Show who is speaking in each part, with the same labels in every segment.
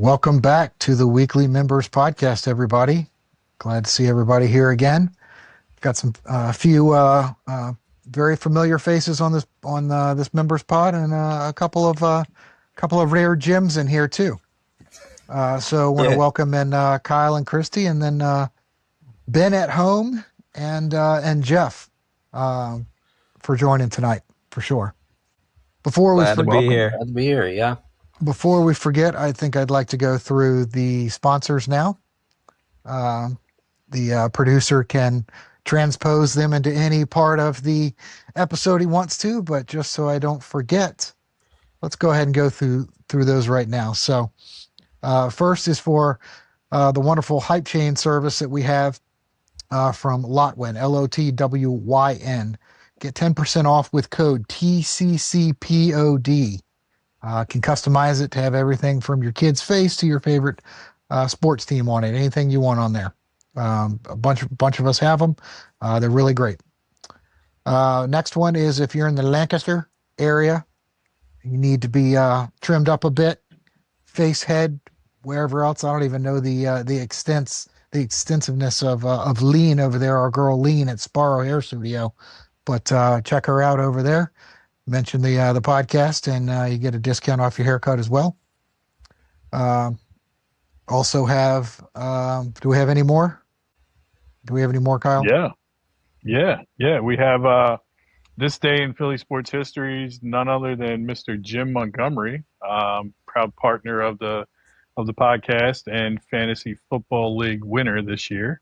Speaker 1: Welcome back to the Weekly Members Podcast, everybody. Glad to see everybody here again. Got some few very familiar faces on this members pod, and a couple of rare gems in here too. So want to welcome in Kyle and Christy, and then Ben at home, and Jeff for joining tonight for sure.
Speaker 2: Glad to be here. Yeah.
Speaker 1: Before we forget, I think I'd like to go through the sponsors now. The producer can transpose them into any part of the episode he wants to, but just so I don't forget, let's go ahead and go through those right now. So first is for the wonderful hype chain service that we have from Lotwyn, Lotwyn. Get 10% off with code TCCPOD. Can customize it to have everything from your kid's face to your favorite sports team on it. Anything you want on there. A bunch of us have them. They're really great. Next one is if you're in the Lancaster area, you need to be trimmed up a bit, face, head, wherever else. I don't even know the extensiveness of Lean over there. Our girl Lean at Sparrow Hair Studio, but check her out over there. Mention the podcast, and you get a discount off your haircut as well. Also have, do we have any more? Do we have any more, Kyle?
Speaker 3: Yeah. We have this day in Philly sports history is none other than Mr. Jim Montgomery, proud partner of the podcast and fantasy football league winner this year.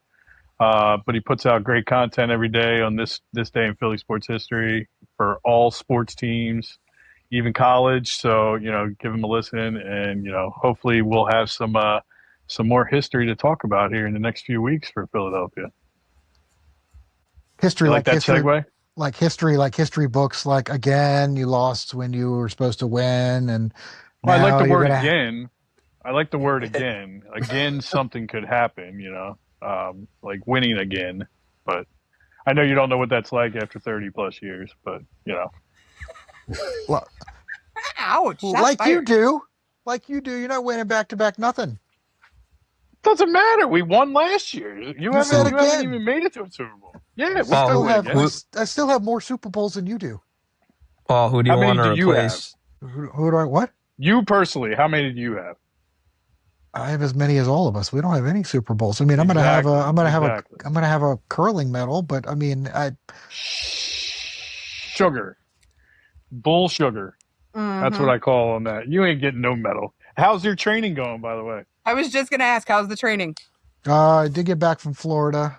Speaker 3: But he puts out great content every day on this day in Philly sports history for all sports teams, even college. So, give him a listen, and, hopefully we'll have some more history to talk about here in the next few weeks for Philadelphia.
Speaker 1: History,
Speaker 3: like that
Speaker 1: history,
Speaker 3: segue?
Speaker 1: like history books, like again, you lost when you were supposed to win. And
Speaker 3: I like the word again. Again, something could happen, like winning again. But I know you don't know what that's like after 30 plus years, but
Speaker 1: Well,
Speaker 4: ouch!
Speaker 1: You do. You're not winning back to back nothing.
Speaker 3: Doesn't matter. We won last year. You haven't even made it to a Super Bowl. Yeah,
Speaker 1: I still have more Super Bowls than you do.
Speaker 2: Paul, who do you want to replace?
Speaker 1: Who do I what?
Speaker 3: You personally, how many do you have?
Speaker 1: I have as many as all of us. We don't have any Super Bowls. I mean, I'm gonna have a curling medal, but I mean,
Speaker 3: sugar, bull sugar.
Speaker 4: Mm-hmm.
Speaker 3: That's what I call on that. You ain't getting no medal. How's your training going, by the way?
Speaker 4: I was just gonna ask, how's the training?
Speaker 1: I did get back from Florida.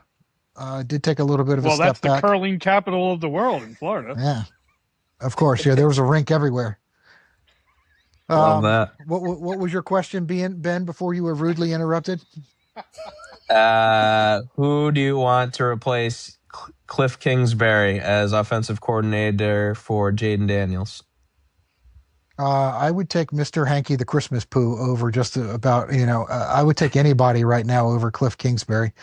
Speaker 1: Did take a little bit of a step back.
Speaker 3: Well, that's the curling capital of the world in Florida.
Speaker 1: Yeah, of course. Yeah, there was a rink everywhere.
Speaker 2: Love that.
Speaker 1: What was your question, Ben, before you were rudely interrupted?
Speaker 2: Who do you want to replace Cliff Kingsbury as offensive coordinator for Jaden Daniels?
Speaker 1: I would take Mr. Hanky the Christmas Poo over just about, I would take anybody right now over Cliff Kingsbury.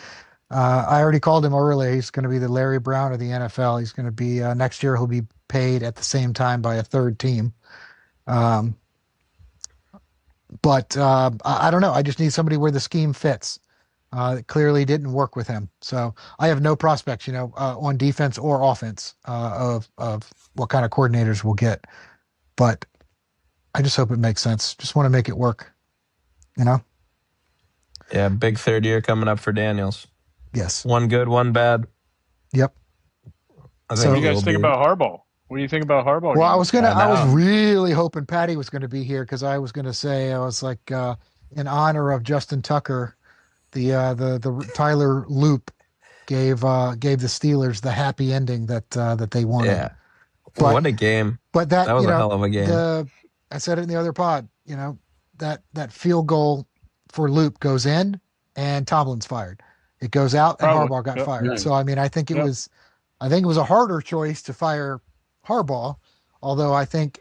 Speaker 1: I already called him earlier. He's going to be the Larry Brown of the NFL. He's going to be, next year he'll be paid at the same time by a third team. But I don't know. I just need somebody where the scheme fits. It clearly didn't work with him. So I have no prospects, on defense or offense of what kind of coordinators we'll get. But I just hope it makes sense. Just want to make it work,
Speaker 2: Yeah, big third year coming up for Daniels.
Speaker 1: Yes.
Speaker 2: One good, one bad.
Speaker 1: Yep.
Speaker 3: What do you guys think about Harbaugh? What do you think about Harbaugh?
Speaker 1: Well, I was really hoping Patty was going to be here because I was going to say, I was like, in honor of Justin Tucker, the Tyler Loop gave the Steelers the happy ending that they wanted.
Speaker 2: Yeah. But, what a game.
Speaker 1: But that
Speaker 2: was a hell of a game.
Speaker 1: I said it in the other pod, that field goal for Loop goes in and Tomlin's fired. It goes out and Harbaugh got fired. Yeah. So, I mean, I think it was a harder choice to fire Harbaugh, although I think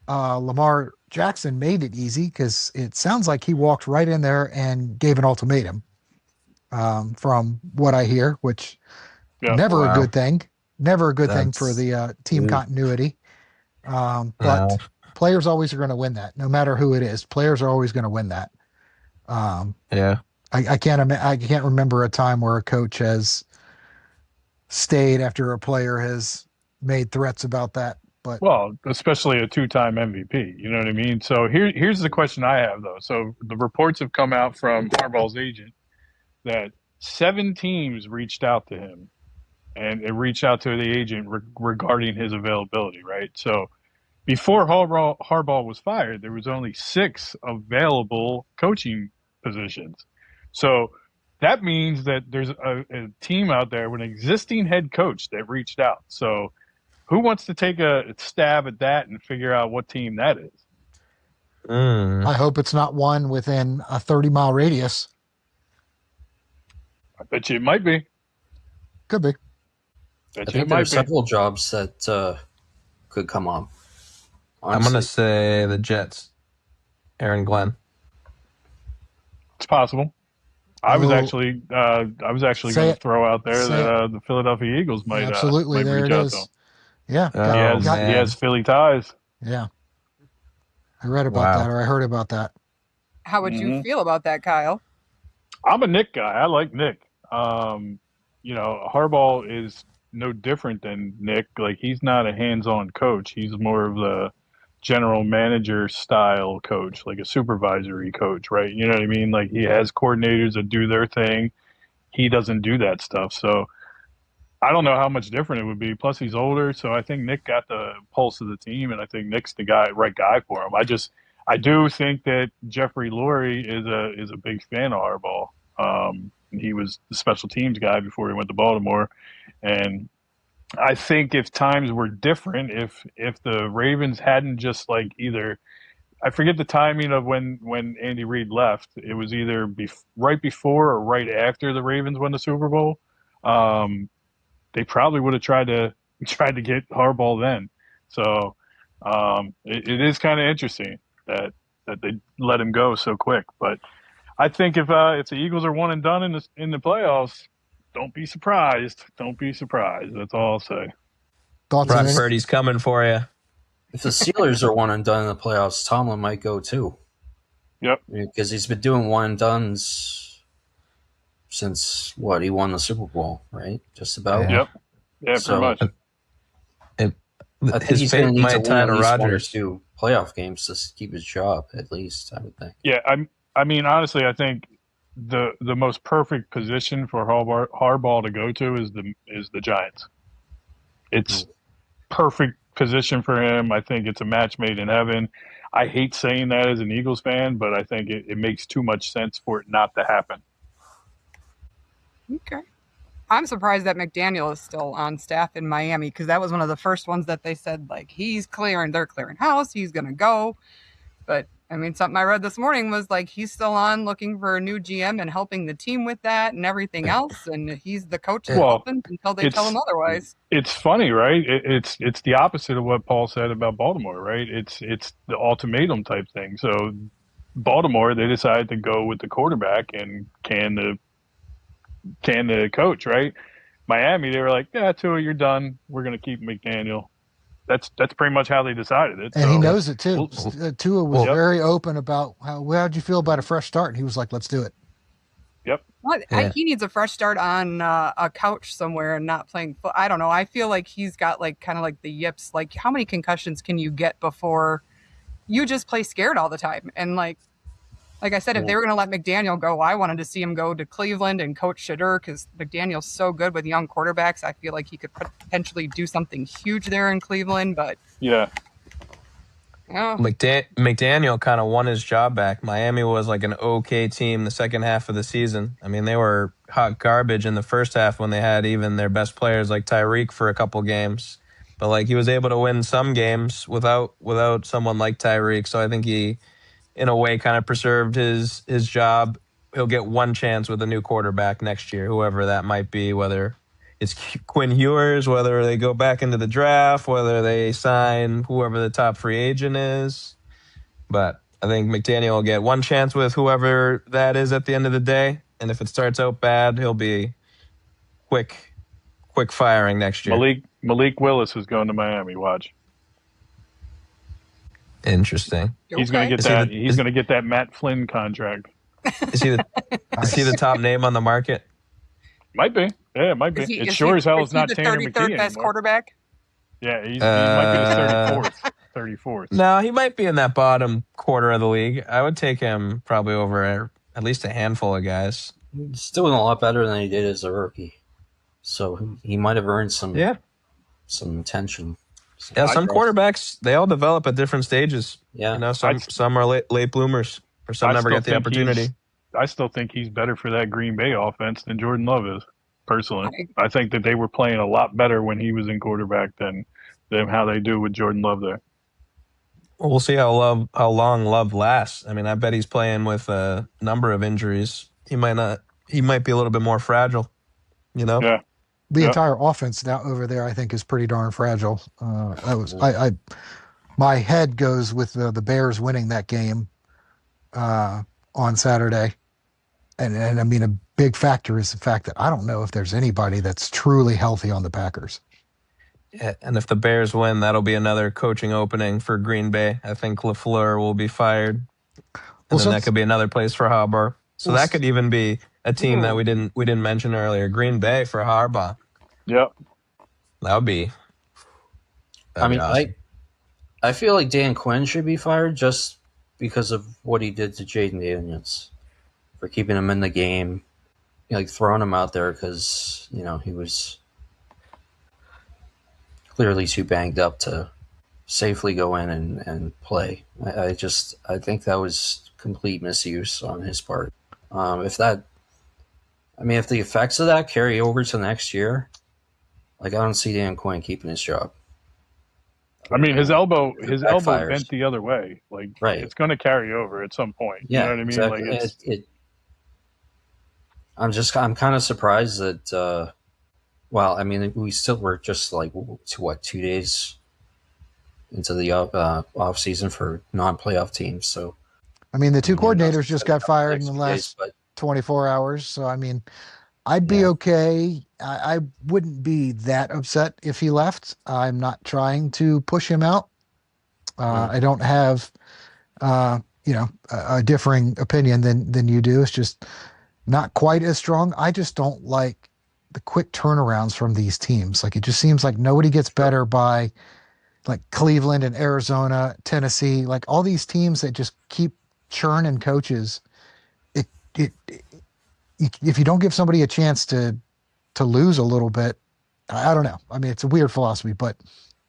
Speaker 1: Lamar Jackson made it easy because it sounds like he walked right in there and gave an ultimatum from what I hear, which never a good thing. Never a good thing for the team continuity. But players always are going to win that, no matter who it is. Players are always going to win that.
Speaker 2: Yeah.
Speaker 1: I can't remember a time where a coach has stayed after a player has made threats about that. But
Speaker 3: Well, especially a two-time MVP. You know what I mean? So here's the question I have though. So the reports have come out from Harbaugh's agent that 7 teams reached out to him, and it reached out to the agent regarding his availability. Right. So before Harbaugh was fired, there was only 6 available coaching positions. So that means that there's a team out there with an existing head coach that reached out. So who wants to take a stab at that and figure out what team that is?
Speaker 1: I hope it's not one within a 30-mile radius.
Speaker 3: I bet you it might be.
Speaker 1: Could be.
Speaker 3: Bet
Speaker 5: I
Speaker 3: you
Speaker 5: think
Speaker 3: it
Speaker 5: there are
Speaker 3: might be.
Speaker 5: several jobs that could come up.
Speaker 2: I'm going to say the Jets. Aaron Glenn.
Speaker 3: It's possible. I was
Speaker 1: Oh,
Speaker 3: actually going to throw out there that the Philadelphia Eagles might
Speaker 1: absolutely. There
Speaker 3: reach
Speaker 1: it
Speaker 3: out
Speaker 1: is.
Speaker 3: to him.
Speaker 1: Yeah.
Speaker 2: Oh,
Speaker 3: He
Speaker 2: man.
Speaker 3: has Philly ties.
Speaker 1: Yeah. I read about
Speaker 2: Wow.
Speaker 1: that, or I heard about that.
Speaker 4: How would you feel about that, Kyle?
Speaker 3: I'm a Nick guy. I like Nick. You know, Harbaugh is no different than Nick. Like, he's not a hands-on coach. He's more of the general manager style coach, like a supervisory coach, right? You know what I mean? Like, he has coordinators that do their thing. He doesn't do that stuff. So I don't know how much different it would be. Plus, he's older, so I think Nick got the pulse of the team, and I think Nick's the right guy for him. I do think that Jeffrey Lurie is a big fan of Harbaugh. He was the special teams guy before he went to Baltimore, and I think if times were different, if the Ravens hadn't just like either, I forget the timing of when Andy Reid left. It was either right before or right after the Ravens won the Super Bowl. They probably would have tried to get Harbaugh then. So it is kind of interesting that they let him go so quick. But I think if the Eagles are one and done in the playoffs, don't be surprised. Don't be surprised. That's all I'll say.
Speaker 1: Thoughts on
Speaker 2: Brock
Speaker 1: it?
Speaker 2: Purdy's coming for you.
Speaker 5: If the Steelers are one and done in the playoffs, Tomlin might go too.
Speaker 3: Yep.
Speaker 5: Because he's been doing one and dones since he won the Super Bowl, right? Just about.
Speaker 3: Yep. Yeah,
Speaker 5: So,
Speaker 3: pretty much.
Speaker 5: I think
Speaker 2: His
Speaker 5: he's going to
Speaker 2: fate
Speaker 5: need
Speaker 2: might
Speaker 5: to win
Speaker 2: tie
Speaker 5: at
Speaker 2: to
Speaker 5: least one or
Speaker 2: Rodgers.
Speaker 5: two playoff games to keep his job, at least, I would think.
Speaker 3: Yeah, I mean, honestly, I think the most perfect position for Harbaugh to go to is the Giants. It's perfect position for him. I think it's a match made in heaven. I hate saying that as an Eagles fan, but I think it makes too much sense for it not to happen.
Speaker 4: Okay. I'm surprised that McDaniel is still on staff in Miami because that was one of the first ones that they said, like, they're clearing house, he's going to go. But, I mean, something I read this morning was, like, he's still on looking for a new GM and helping the team with that and everything else. And he's the coach of the Dolphins until they tell him otherwise.
Speaker 3: It's funny, right? It's the opposite of what Paul said about Baltimore, right? It's the ultimatum type thing. So Baltimore, they decided to go with the quarterback and can the coach, right? Miami, they were like, yeah, Tua, you're done. We're going to keep McDaniel. That's pretty much how they decided it.
Speaker 1: And
Speaker 3: so,
Speaker 1: he knows it too. Tua was
Speaker 3: Yep.
Speaker 1: very open about how'd you feel about a fresh start? And he was like, let's do it.
Speaker 3: Yep.
Speaker 4: Well, he needs a fresh start on a couch somewhere and not playing foot. I don't know. I feel like he's got like kind of like the yips. Like, how many concussions can you get before you just play scared all the time? And like I said, if they were going to let McDaniel go, I wanted to see him go to Cleveland and coach Shadur because McDaniel's so good with young quarterbacks. I feel like he could potentially do something huge there in Cleveland. But
Speaker 3: yeah.
Speaker 2: McDaniel kind of won his job back. Miami was like an okay team the second half of the season. I mean, they were hot garbage in the first half when they had even their best players like Tyreek for a couple games. But like he was able to win some games without someone like Tyreek. So I think he, in a way, kind of preserved his job. He'll get one chance with a new quarterback next year, whoever that might be, whether it's Quinn Ewers, whether they go back into the draft, whether they sign whoever the top free agent is. But I think McDaniel will get one chance with whoever that is at the end of the day. And if it starts out bad, he'll be quick firing next year.
Speaker 3: Malik Willis is going to Miami. Watch.
Speaker 2: Interesting.
Speaker 3: He's going to get that. He's going to get that Matt Flynn contract.
Speaker 2: Is he the is he the top name on the market?
Speaker 3: Might be. Yeah, it might be. It sure as hell is not
Speaker 4: the
Speaker 3: Tanner
Speaker 4: 33rd
Speaker 3: McKee
Speaker 4: best
Speaker 3: anymore.
Speaker 4: quarterback?
Speaker 3: Yeah, he might be the
Speaker 2: Uh,
Speaker 3: 34th. 34th.
Speaker 2: no, he might be in that bottom quarter of the league. I would take him probably over at least a handful of guys.
Speaker 5: He's doing a lot better than he did as a rookie, so he might have earned some
Speaker 2: Yeah,
Speaker 5: attention.
Speaker 2: yeah. Some quarterbacks, they all develop at different stages.
Speaker 5: Yeah.
Speaker 2: You know, some are late bloomers, or some never get the opportunity.
Speaker 3: I still think he's better for that Green Bay offense than Jordan Love is. Personally, I think that they were playing a lot better when he was in quarterback than how they do with Jordan Love there.
Speaker 2: Well, we'll see how long Love lasts. I mean, I bet he's playing with a number of injuries. He might not. He might be a little bit more fragile. You know.
Speaker 3: Yeah.
Speaker 1: The entire offense now over there, I think, is pretty darn fragile. My head goes with the Bears winning that game on Saturday, and I mean a big factor is the fact that I don't know if there's anybody that's truly healthy on the Packers.
Speaker 2: Yeah, and if the Bears win, that'll be another coaching opening for Green Bay. I think LaFleur will be fired, and then that could be another place for Harbaugh. So that could even be a team that we didn't mention earlier. Green Bay for Harbaugh.
Speaker 3: Yep.
Speaker 2: That would be.
Speaker 5: I mean,
Speaker 2: awesome.
Speaker 5: I feel like Dan Quinn should be fired just because of what he did to Jaden Daniels for keeping him in the game, like throwing him out there because he was clearly too banged up to safely go in and play. I think that was complete misuse on his part. If the effects of that carry over to next year, like I don't see Dan Quinn keeping his job.
Speaker 3: I mean, his elbow bent the other way. Like,
Speaker 5: right.
Speaker 3: It's going to carry over at some point.
Speaker 5: Yeah,
Speaker 3: you know what I mean?
Speaker 5: Exactly. Like I'm kind of surprised that. We still were just like 2 days into the off season for non-playoff teams. So,
Speaker 1: I mean, the two coordinators just got fired in the last 24 hours. So, I mean, I'd be okay. I wouldn't be that upset if he left. I'm not trying to push him out. I don't have, a differing opinion than you do. It's just not quite as strong. I just don't like the quick turnarounds from these teams. Like, it just seems like nobody gets better by like Cleveland and Arizona, Tennessee, like all these teams that just keep churning coaches. If you don't give somebody a chance to lose a little bit, I don't know. I mean, it's a weird philosophy, but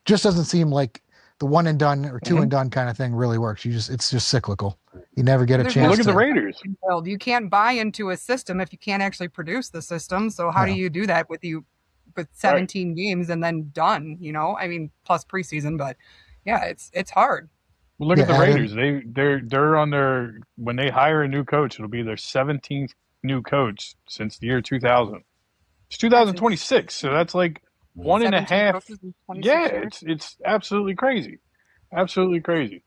Speaker 1: just doesn't seem like the one and done or two and done kind of thing really works. It's just cyclical. You never get a chance.
Speaker 3: Look at the Raiders.
Speaker 4: You can't buy into a system if you can't actually produce the system. So how do you do that with 17 games and then done? I mean, plus preseason, but yeah, it's hard.
Speaker 3: Well, look at the Raiders. They're on when they hire a new coach, it'll be their 17th new coach since the year 2000. It's 2026, so that's like 1.5. Yeah, it's absolutely crazy. Absolutely crazy.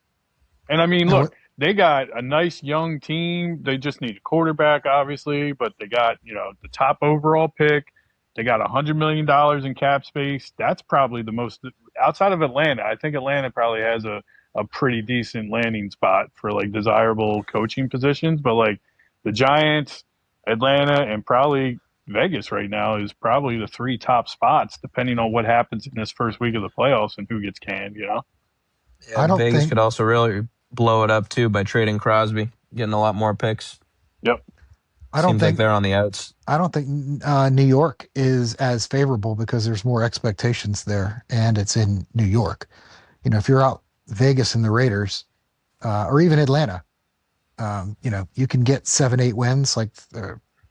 Speaker 3: And I mean, look, they got a nice young team. They just need a quarterback, obviously, but they got, the top overall pick. They got $100 million in cap space. That's probably the most outside of Atlanta. I think Atlanta probably has a pretty decent landing spot for like desirable coaching positions. But like the Giants, Atlanta, and probably Vegas right now is probably the three top spots, depending on what happens in this first week of the playoffs and who gets canned,
Speaker 2: Yeah, Vegas could also really blow it up too by trading Crosby, getting a lot more picks.
Speaker 3: Yep.
Speaker 2: Seems like they're on the outs.
Speaker 1: I don't think New York is as favorable because there's more expectations there, and it's in New York. If you're out Vegas and the Raiders, or even Atlanta, you can get 7-8 wins like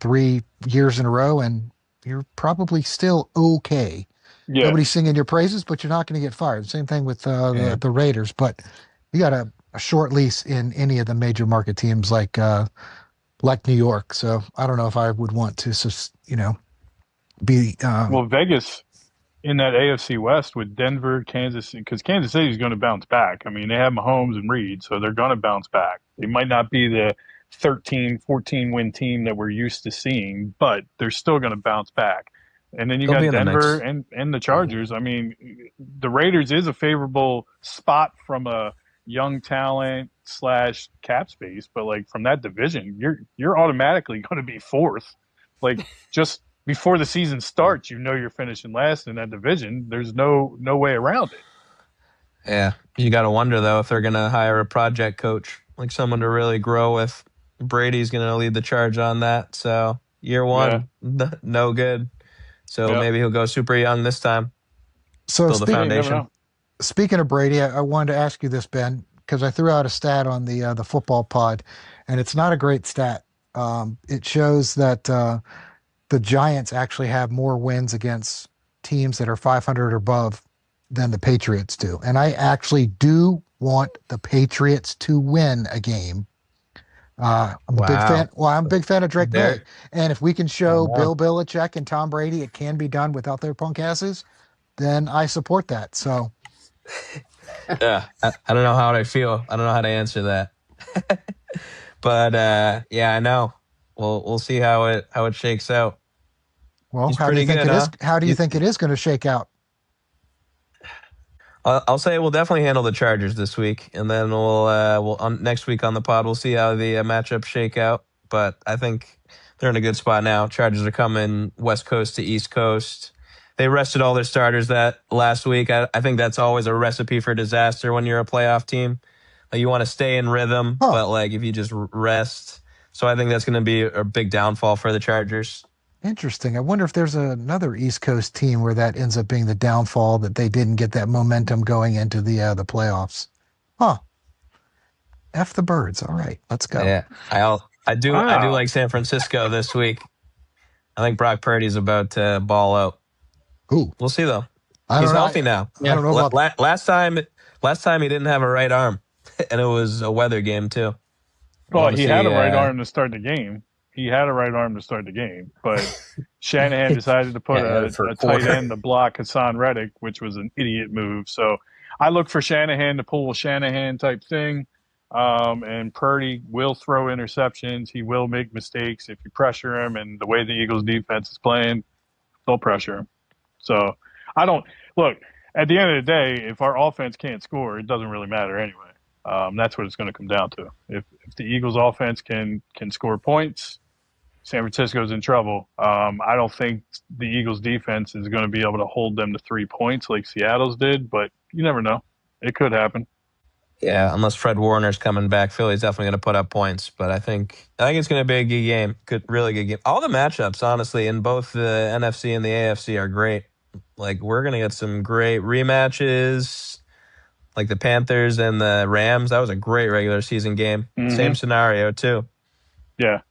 Speaker 1: 3 years in a row, and you're probably still okay. Yeah. Nobody's singing your praises, but you're not going to get fired. Same thing with the Raiders, but you got a short lease in any of the major market teams like New York. So I don't know if I would want to, be.
Speaker 3: Well, Vegas in that AFC West with Denver, Kansas, because Kansas City is going to bounce back. I mean, they have Mahomes and Reed, so they're going to bounce back. They might not be the 13, 14 win team that we're used to seeing, but they're still going to bounce back. And then you got Denver and the Chargers. I mean, the Raiders is a favorable spot from a young talent / cap space, but like from that division, you're automatically going to be fourth. Like just before the season starts, you're finishing last in that division. There's no way around it.
Speaker 2: Yeah, you got to wonder though if they're going to hire a project coach, like someone to really grow with. Brady's going to lead the charge on that. So year
Speaker 3: Yeah,
Speaker 2: one, no good. So
Speaker 3: yeah.
Speaker 2: maybe he'll go super young this time,
Speaker 1: So
Speaker 2: build a
Speaker 3: Yeah, you never
Speaker 2: foundation.
Speaker 3: know.
Speaker 1: speaking of Brady, I wanted to ask you this, Ben, because I threw out a stat on the football pod, and it's not a great stat. It shows that the Giants actually have more wins against teams that are 500 or above than the Patriots do, and I actually do want the Patriots to win a game. I'm a big fan.
Speaker 2: Wow.
Speaker 1: Well, I'm a big fan of Drake May,
Speaker 2: There,
Speaker 1: and if we can
Speaker 2: I
Speaker 1: show
Speaker 2: know.
Speaker 1: Bill Belichick and Tom Brady it can be done without their punk asses, then I support that. So.
Speaker 2: Yeah, I don't know how I feel. I don't know how to answer that. But yeah, I know. We'll see how it shakes out.
Speaker 1: Well,
Speaker 2: He's
Speaker 1: how do you
Speaker 2: pretty
Speaker 1: think
Speaker 2: good,
Speaker 1: it is?
Speaker 2: huh?
Speaker 1: How do you
Speaker 2: You,
Speaker 1: think it is going to shake out?
Speaker 2: I'll say we'll definitely handle the Chargers this week, and then we'll on next week on the pod we'll see how the matchups shake out. But I think they're in a good spot now. Chargers are coming West Coast to East Coast. They rested all their starters that last week. I think that's always a recipe for disaster when you're a playoff team. Like you want to stay in rhythm,
Speaker 1: Huh?
Speaker 2: but like if you just rest, so I think that's going to be a big downfall for the Chargers.
Speaker 1: Interesting. I wonder if there's another East Coast team where that ends up being the downfall that they didn't get that momentum going into the playoffs. Huh? F the birds. All right, let's go.
Speaker 2: Yeah, I do
Speaker 3: Wow.
Speaker 2: like San Francisco this week. I think Brock Purdy's about to ball out.
Speaker 1: Ooh,
Speaker 2: We'll see though.
Speaker 1: I
Speaker 2: He's
Speaker 1: don't know.
Speaker 2: healthy now.
Speaker 1: I
Speaker 5: Yeah.
Speaker 1: don't know about.
Speaker 2: Last time he didn't have a right arm, and it was a weather game too. I
Speaker 3: Well,
Speaker 2: want to
Speaker 3: he had
Speaker 2: see.
Speaker 3: a right arm to start the game. He had a right arm to start the game, but Shanahan decided to put
Speaker 5: Yeah, he had it for a
Speaker 3: a tight
Speaker 5: quarter.
Speaker 3: end to block Hassan Reddick, which was an idiot move. So I look for Shanahan to pull a Shanahan type thing. And Purdy will throw interceptions. He will make mistakes if you pressure him. And the way the Eagles defense is playing, they'll pressure him. So I don't look at the end of the day. If our offense can't score, it doesn't really matter anyway. That's what it's going to come down to. If the Eagles' offense can score points, San Francisco's in trouble. I don't think the Eagles' defense is going to be able to hold them to 3 points like Seattle's did, but you never know. It could happen.
Speaker 2: Yeah, unless Fred Warner's coming back, Philly's definitely going to put up points. But I think it's going to be a good game. Really good game. All the matchups, honestly, in both the NFC and the AFC are great. Like we're going to get some great rematches, like the Panthers and the Rams. That was a great regular season game.
Speaker 3: Hmm.
Speaker 2: Same scenario too.
Speaker 3: Yeah,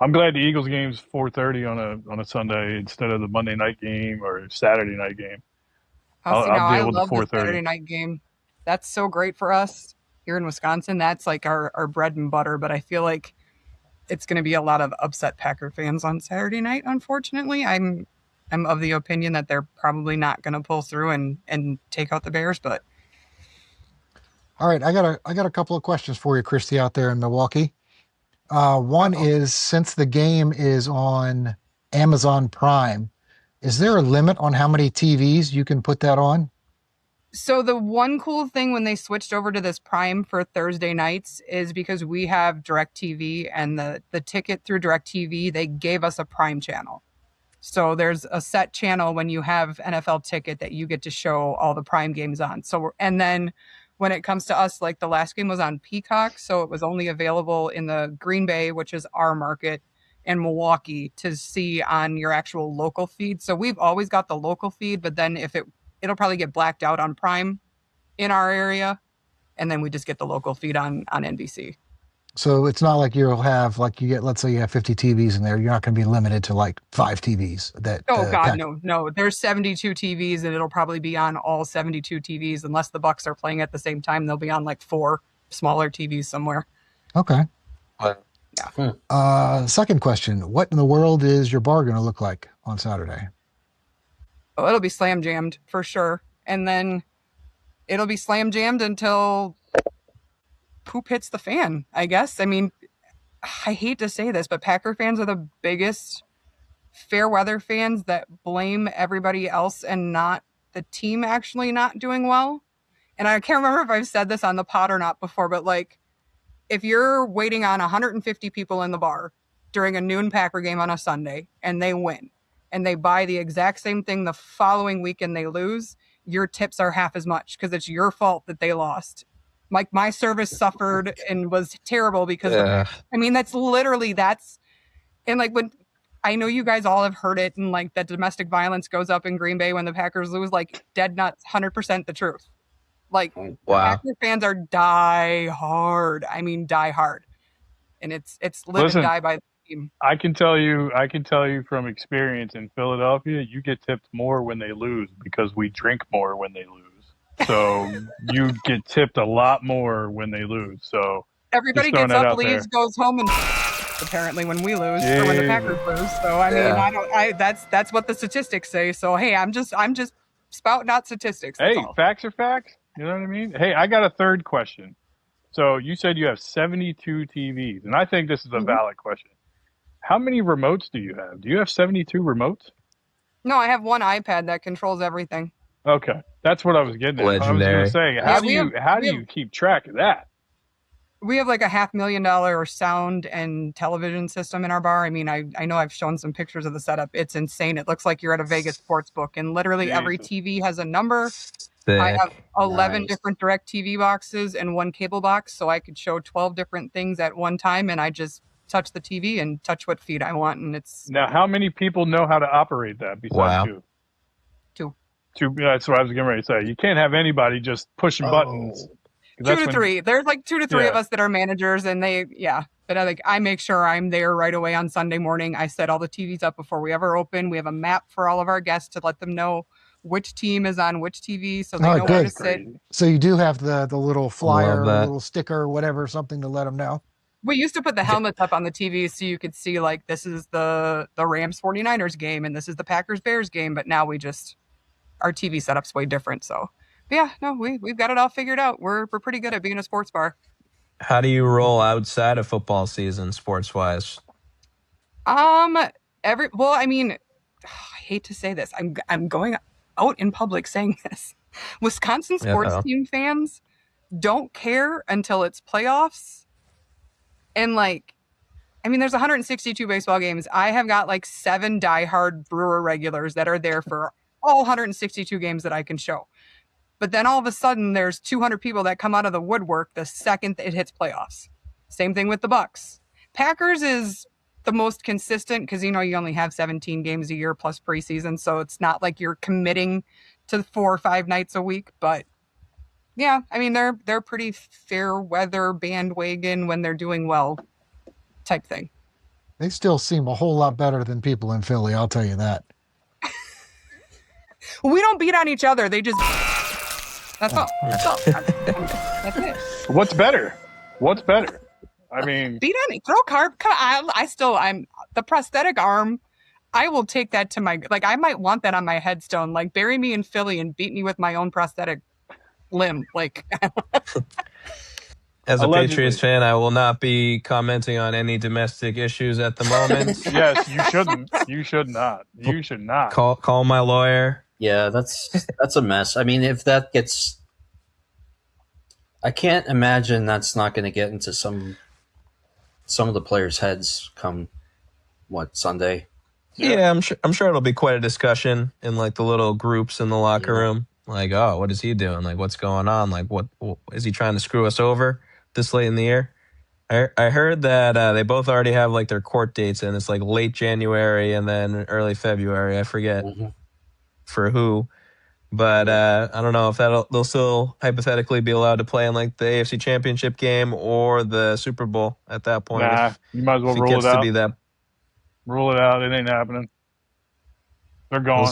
Speaker 3: I'm glad the Eagles game's 4:30 on a Sunday instead of the Monday night game or Saturday night game.
Speaker 4: Oh,
Speaker 3: I'll,
Speaker 4: see,
Speaker 3: I'll
Speaker 4: now I
Speaker 3: deal with the
Speaker 4: love the
Speaker 3: 4:30.
Speaker 4: Saturday night game. That's so great for us here in Wisconsin. That's like our bread and butter. But I feel like it's going to be a lot of upset Packer fans on Saturday night. Unfortunately, I'm of the opinion that they're probably not going to pull through and take out the Bears. But
Speaker 1: All right, I got a couple of questions for you, Christy, out there in Milwaukee. One
Speaker 4: uh-oh.
Speaker 1: is since the game is on Amazon Prime, is there a limit on how many TVs you can put that on?
Speaker 4: So the one cool thing when they switched over to this Prime for Thursday nights is because we have DirecTV and the ticket through DirecTV, they gave us a Prime channel. So there's a set channel when you have NFL ticket that you get to show all the Prime games on. So and then when it comes to us, like the last game was on Peacock, so it was only available in the Green Bay, which is our market, and Milwaukee to see on your actual local feed. So we've always got the local feed, but then if it'll probably get blacked out on Prime in our area, and then we just get the local feed on NBC.
Speaker 1: So it's not like you'll have like you get, let's say you have 50 TVs in there. You're not going to be limited to like 5 TVs that
Speaker 4: Oh God,
Speaker 1: pack.
Speaker 4: no. There's 72 TVs, and it'll probably be on all 72 TVs unless the Bucks are playing at the same time. They'll be on like 4 smaller TVs somewhere.
Speaker 1: Okay.
Speaker 4: Yeah.
Speaker 1: Second question: what in the world is your bar going to look like on Saturday?
Speaker 4: Oh, it'll be slam jammed for sure, and then it'll be slam jammed until poop hits the fan. I guess. I mean, I hate to say this, but Packer fans are the biggest fair weather fans that blame everybody else and not the team actually not doing well. and I can't remember if I've said this on the pod or not before, but like, if you're waiting on 150 people in the bar during a noon Packer game on a Sunday and they win and they buy the exact same thing the following week and they lose, your tips are half as much because it's your fault that they lost. Like my service suffered and was terrible because I mean, that's and like when I know you guys all have heard it and like that domestic violence goes up in Green Bay when the Packers lose, like dead nuts, 100% the truth. Like Packer fans are die hard. I mean, die hard. And it's live and die by the team.
Speaker 3: I can tell you from experience in Philadelphia, you get tipped more when they lose because we drink more when they lose. So you get tipped a lot more when they lose. So
Speaker 4: everybody gets up, leaves, goes home, and apparently when we lose or when the Packers lose. So I mean, that's what the statistics say. So hey, I'm just spouting out statistics.
Speaker 3: Hey, facts are facts. You know what I mean? Hey, I got a third question. So you said you have 72 TVs, and I think this is a valid question. How many remotes do you have? Do you have 72 remotes?
Speaker 4: No, I have one iPad that controls everything.
Speaker 3: Okay, that's what I was getting at.
Speaker 2: Legendary.
Speaker 3: I was going to say, how do you keep track of that?
Speaker 4: We have like a $500,000 sound and television system in our bar. I mean, I know I've shown some pictures of the setup. It's insane. It looks like you're at a Vegas sports book, and literally every TV has a number. I have 11 different direct TV boxes and one cable box, so I could show 12 different things at one time, and I just touch the TV and touch what feed I want, and it's...
Speaker 3: Now, how many people know how to operate that besides you? Two. That's what I was getting ready to say. You can't have anybody just pushing buttons.
Speaker 4: 2 to 3. There's like 2 to 3 of us that are managers, and but I make sure I'm there right away on Sunday morning. I set all the TVs up before we ever open. We have a map for all of our guests to let them know which team is on which TV, so they know where to sit.
Speaker 1: So you do have the little flyer, little sticker, whatever, something to let them know.
Speaker 4: We used to put the helmets up on the TV so you could see like this is the Rams 49ers game and this is the Packers Bears game, but now our TV setup's way different. So yeah, no, we've got it all figured out. We're pretty good at being a sports bar.
Speaker 2: How do you roll outside of football season, sports wise?
Speaker 4: I mean, I hate to say this. I'm going out in public saying this. Wisconsin sports team fans don't care until it's playoffs. And like, I mean, there's 162 baseball games. I have got like 7 diehard Brewer regulars that are there for all 162 games that I can show. But then all of a sudden there's 200 people that come out of the woodwork the second it hits playoffs. Same thing with the Bucks. Packers is the most consistent because, you only have 17 games a year plus preseason. So it's not like you're committing to 4 or 5 nights a week. But yeah, I mean, they're pretty fair weather bandwagon when they're doing well type thing.
Speaker 1: They still seem a whole lot better than people in Philly. I'll tell you that.
Speaker 4: We don't beat on each other. They just... That's all. That's it.
Speaker 3: What's better? I mean...
Speaker 4: Beat on it. Throw carb. Come on. I'm the prosthetic arm. I will take that to my... Like, I might want that on my headstone. Like, bury me in Philly and beat me with my own prosthetic limb. Like...
Speaker 2: As a Patriots fan, I will not be commenting on any domestic issues at the moment.
Speaker 3: Yes, you shouldn't. You should not. You should not.
Speaker 2: Call my lawyer.
Speaker 5: Yeah, that's a mess. I mean, if that gets, I can't imagine that's not going to get into some of the players' heads come Sunday.
Speaker 2: Yeah, I'm sure it'll be quite a discussion in like the little groups in the locker room. Like, oh, what is he doing? Like, what's going on? Like, what is he trying to screw us over this late in the year? I heard that they both already have like their court dates, and it's like late January and then early February. I forget for who, but I don't know if they'll still hypothetically be allowed to play in like the AFC Championship game or the Super Bowl at that point.
Speaker 3: Nah, you might as well rule it out. Rule it out. It ain't happening. They're gone.